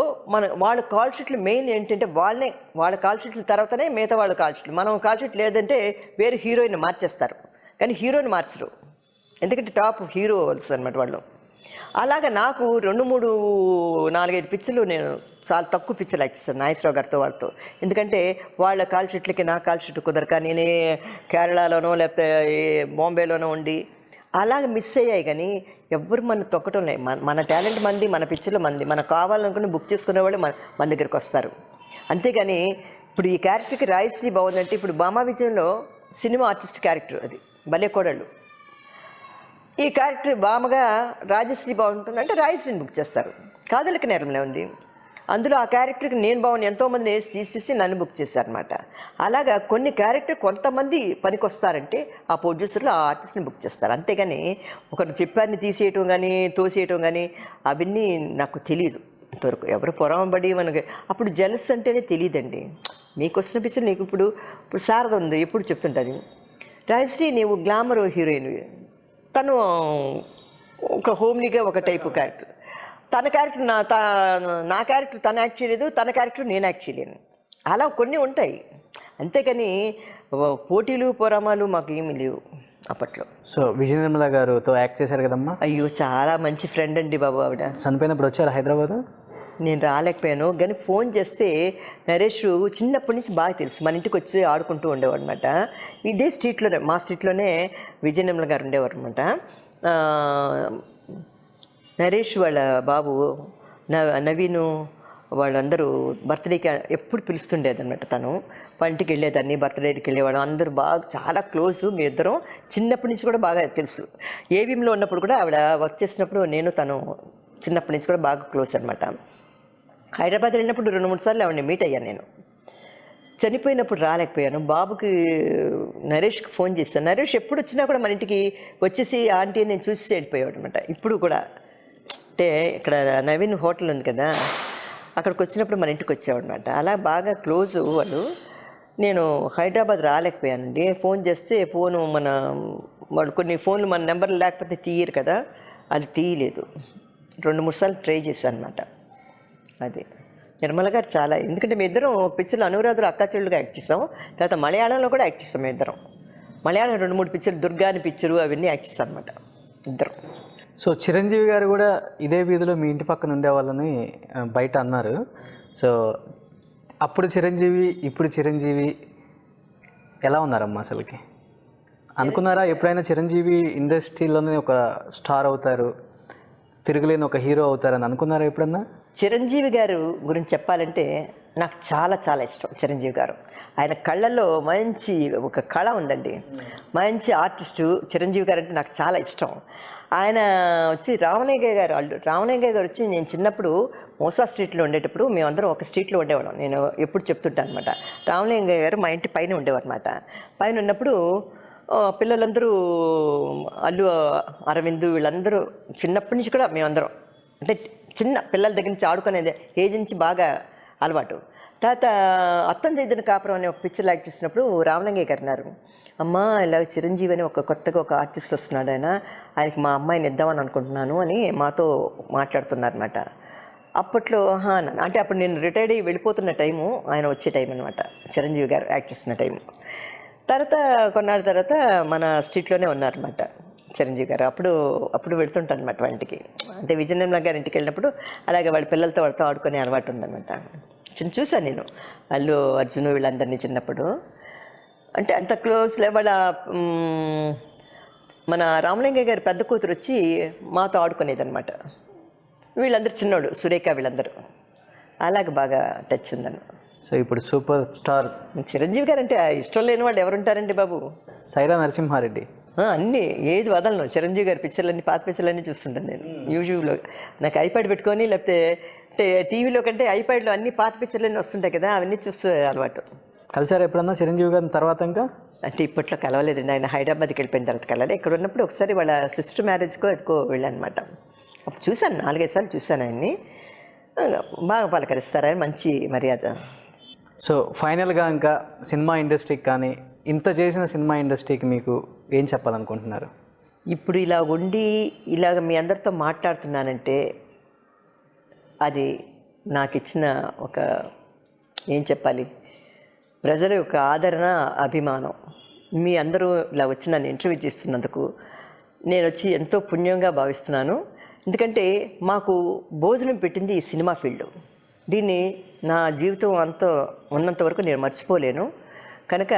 వాళ్ళ కాల్ షీట్లు మెయిన్ ఏంటంటే వాళ్ళ కాల్ షీట్ల తర్వాతనే మిగతా వాళ్ళ కాల్ షీట్లు. మనం కాల్ షీట్ లేదంటే వేరే హీరోయిన్ మార్చేస్తారు, కానీ హీరోని మార్చరు, ఎందుకంటే టాప్ హీరోస్ అనమాట వాళ్ళు. అలాగా నాకు 2, 3, 4, 5 పిక్చర్లు నేను చాలా తక్కువ పిక్చర్లు యాక్ట్ చేస్తాను నాగేశ్వరరావు గారితో వాళ్ళతో. ఎందుకంటే వాళ్ళ కాల్ షీట్లకి నా కాల్ షీట్ కుదరక నేనే కేరళలోనో లేకపోతే బాంబేలోనో ఉండి అలాగ మిస్ అయ్యాయి. కానీ ఎవ్వరు మన తొక్కటం లేదు. మన టాలెంట్ మంది, మన పిక్చర్లు మంది, మనకు కావాలనుకుని బుక్ చేసుకునే వాళ్ళు మన దగ్గరికి వస్తారు. అంతేగాని ఇప్పుడు ఈ క్యారెక్టర్కి రాయశ్రీ బాగుందంటే, ఇప్పుడు భామా విజయంలో సినిమా ఆర్టిస్ట్ క్యారెక్టర్ అది భలే కోడళ్ళు, ఈ క్యారెక్టర్ బామగా రాజశ్రీ బాగుంటుందంటే రాజశ్రీని బుక్ చేస్తారు. కాదలిక నేరంలో ఉంది, అందులో ఆ క్యారెక్టర్కి నేను బాగుంది ఎంతోమందిని వేసి తీసేసి నన్ను బుక్ చేశారనమాట. అలాగా కొన్ని క్యారెక్టర్ కొంతమంది పనికి వస్తారంటే ఆ ప్రొడ్యూసర్లు ఆ ఆర్టిస్ట్ని బుక్ చేస్తారు. అంతేగాని ఒకరు చెప్పాన్ని తీసేయటం కానీ తోసేయటం కానీ అవన్నీ నాకు తెలియదు ఇంతవరకు. ఎవరు పొరమబడి మనకి అప్పుడు జెలస్ అంటేనే తెలియదండి. మీకు వచ్చిన పిక్చర్ నీకు ఇప్పుడు శారద ఉంది, ఎప్పుడు చెప్తుంటుంది, రాజశ్రీ నీవు గ్లామర్ హీరోయిన్, తను ఒక హోమ్లీగా ఒక టైపు క్యారెక్టర్, తన క్యారెక్టర్ నా క్యారెక్టర్ తను యాక్ట్ చేయలేదు, తన క్యారెక్టర్ నేను యాక్ట్ చేయలేను. అలా కొన్ని ఉంటాయి, అంతేకాని పోటీలు పోరామాలు మాకు ఏమీ లేవు అప్పట్లో. సో విజయ నిర్మల గారుతో యాక్ట్ చేశారు కదమ్మా? అయ్యో చాలా మంచి ఫ్రెండ్ అండి బాబు. ఆవిడ చనిపోయినప్పుడు వచ్చారు హైదరాబాద్? నేను రాలేకపోయాను, కానీ ఫోన్ చేస్తే నరేష్ చిన్నప్పటి నుంచి బాగా తెలుసు, మన ఇంటికి వచ్చి ఆడుకుంటూ ఉండేవాడు అనమాట. ఇదే స్ట్రీట్లోనే, మా స్ట్రీట్లోనే విజయ నిర్మల గారు ఉండేవారు అనమాట. నరేష్ వాళ్ళ బాబు నవీను వాళ్ళందరూ బర్త్డేకి ఎప్పుడు పిలుస్తుండేది అనమాట. తను వాళ్ళ ఇంటికి వెళ్ళేదాన్ని, బర్త్డేకి వెళ్ళేవాడు. అందరూ బాగా చాలా క్లోజ్, మీ ఇద్దరం చిన్నప్పటి నుంచి కూడా బాగా తెలుసు. ఏవిఎంలో ఉన్నప్పుడు కూడా ఆవిడ వర్క్ చేసినప్పుడు నేను తను చిన్నప్పటి నుంచి కూడా బాగా క్లోజ్ అనమాట. హైదరాబాద్ వెళ్ళినప్పుడు 2, 3 సార్లు ఆవిడని మీట్ అయ్యాను నేను. చనిపోయినప్పుడు రాలేకపోయాను. బాబుకి నరేష్కి ఫోన్ చేశాను. నరేష్ ఎప్పుడు వచ్చినా కూడా మన ఇంటికి వచ్చేసి ఆంటీ నేను చూసి వెళ్ళిపోయాడు అనమాట. ఇప్పుడు కూడా అంటే ఇక్కడ నవీన్ హోటల్ ఉంది కదా, అక్కడికి వచ్చినప్పుడు మన ఇంటికి వచ్చేవాడు అనమాట. అలా బాగా క్లోజ్ వాళ్ళు. నేను హైదరాబాద్ రాలేకపోయానండి. ఫోన్ చేస్తే ఫోను వాళ్ళు కొన్ని ఫోన్లు మన నెంబర్లు లేకపోతే తీయరు కదా, అది తీయలేదు. 2-3 సార్లు ట్రై చేశాను అనమాట. అది నిర్మల గారు చాలా, ఎందుకంటే మీ ఇద్దరం పిక్చర్లు అనురాధులు అక్కా చెల్లుగా యాక్ట్ చేసాం. తర్వాత మలయాళంలో కూడా యాక్ట్ చేసాం మీ ఇద్దరం. మలయాళం 2-3 పిక్చర్లు, దుర్గా అని పిక్చరు అవన్నీ యాక్ట్ చేస్తాం అనమాట ఇద్దరం. సో చిరంజీవి గారు కూడా ఇదే వీధిలో మీ ఇంటి పక్కన ఉండేవాళ్ళని బయట అన్నారు. సో అప్పుడు చిరంజీవి ఇప్పుడు చిరంజీవి ఎలా ఉన్నారమ్మా అసలుకి? అనుకున్నారా ఎప్పుడైనా చిరంజీవి ఇండస్ట్రీలోనే ఒక స్టార్ అవుతారు, తిరగలేని ఒక హీరో అవుతారని అనుకున్నారా ఎప్పుడన్నా? చిరంజీవి గారు గురించి చెప్పాలంటే నాకు చాలా చాలా ఇష్టం. చిరంజీవి గారు, ఆయన కళ్ళల్లో మంచి ఒక కళ ఉందండి, మంచి ఆర్టిస్టు. చిరంజీవి గారు అంటే నాకు చాలా ఇష్టం. ఆయన వచ్చి రామలింగయ్య గారు వచ్చి, నేను చిన్నప్పుడు మోసా స్ట్రీట్లో ఉండేటప్పుడు మేమందరం ఒక స్ట్రీట్లో ఉండేవాళ్ళం. నేను ఎప్పుడు చెప్తుంటాను అనమాట. రామలింగయ్య గారు మా ఇంటి పైన ఉండేవారు అనమాట. పైన ఉన్నప్పుడు పిల్లలందరూ అల్లు అరవింద్ వీళ్ళందరూ చిన్నప్పటి నుంచి కూడా మేమందరం అంటే చిన్న పిల్లల దగ్గర నుంచి ఆడుకునేది ఏజ్ నుంచి బాగా అలవాటు. తర్వాత అత్తం చేద్దిన కాపురం అనే ఒక పిక్చర్ యాక్ట్ చేసినప్పుడు రామలింగయ్య గారు అన్నారు, అమ్మ ఇలా చిరంజీవి అని కొత్తగా ఒక ఆర్టిస్ట్ వస్తున్నాడు, ఆయనకి మా అమ్మాయిని ఇద్దామని అనుకుంటున్నాను అని మాతో మాట్లాడుతున్నారన్నమాట. అప్పట్లో అంటే అప్పుడు నేను రిటైర్డ్ అయ్యి వెళ్ళిపోతున్న టైము, ఆయన వచ్చే టైం అనమాట, చిరంజీవి గారు యాక్ట్ చేస్తున్న టైము. తర్వాత కొన్నాళ్ళ తర్వాత మన స్ట్రీట్లోనే ఉన్నారన్నమాట చిరంజీవి గారు. అప్పుడు వెళ్తుంటాను అనమాట వాళ్ళ ఇంటికి. అంటే విజయనిర్మల గారి ఇంటికి వెళ్ళినప్పుడు అలాగే వాళ్ళ పిల్లలతో వాళ్ళతో ఆడుకునే అలవాటు ఉందన్నమాట. చూశాను నేను అల్లు అర్జును వీళ్ళందరినీ చిన్నప్పుడు. అంటే అంత క్లోజ్ వాళ్ళ మన రామలింగయ్య గారి పెద్ద కూతురు వచ్చి మాతో ఆడుకునేదన్నమాట. వీళ్ళందరూ చిన్నోడు, సురేఖ వీళ్ళందరూ. అలాగే బాగా టచ్ ఉందన్న. సో ఇప్పుడు సూపర్ స్టార్ చిరంజీవి గారు అంటే ఇష్టం లేని వాళ్ళు ఎవరుంటారండి బాబు? సైరా నరసింహారెడ్డి. అన్నీ ఏది వదలను. చిరంజీవి గారి పిక్చర్లన్నీ, పాత పిక్చర్లన్నీ చూస్తుంటాను నేను యూట్యూబ్లో. నాకు ఐప్యాడ్ పెట్టుకొని, లేకపోతే అంటే టీవీలో కంటే ఐప్యాడ్లో అన్ని పాత పిక్చర్లన్నీ వస్తుంటాయి కదా, అవన్నీ చూస్తూ అలవాటు. కలిసారు ఎప్పుడన్నా చిరంజీవి గారిని తర్వాత? ఇంకా అంటే ఇప్పట్లో కలవలేదండి. ఆయన హైదరాబాద్కి వెళ్ళిపోయిన తర్వాత కలవాలి. ఇక్కడ ఉన్నప్పుడు ఒకసారి వాళ్ళ సిస్టర్ మ్యారేజ్కో ఎదుకో వెళ్ళానమాట. అప్పుడు చూశాను, 4-5 సార్లు చూశాను ఆయన్ని. బాగా పలకరిస్తారని, మంచి మర్యాద. సో ఫైనల్గా ఇంకా సినిమా ఇండస్ట్రీకి కానీ, ఇంత చేసిన సినిమా ఇండస్ట్రీకి మీకు ఏం చెప్పాలనుకుంటున్నారు? ఇప్పుడు ఇలా ఉండి ఇలాగ మీ అందరితో మాట్లాడుతున్నానంటే అది నాకు ఇచ్చిన ఒక, ఏం చెప్పాలి, ప్రజల యొక్క ఆదరణ, అభిమానం. మీ అందరూ ఇలా వచ్చి నన్ను ఇంటర్వ్యూ చేస్తున్నందుకు నేను వచ్చి ఎంతో పుణ్యంగా భావిస్తున్నాను. ఎందుకంటే మాకు భోజనం పెట్టింది ఈ సినిమా ఫీల్డ్. దీన్ని నా జీవితం అంతా ఉన్నంత వరకు నేను మర్చిపోలేను. కనుక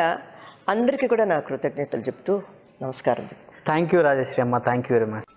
అందరికీ కూడా నా కృతజ్ఞతలు చెప్తూ నమస్కారం. థ్యాంక్ యూ రాజశ్రీ అమ్మ, థ్యాంక్ యూ వెరీ మచ్.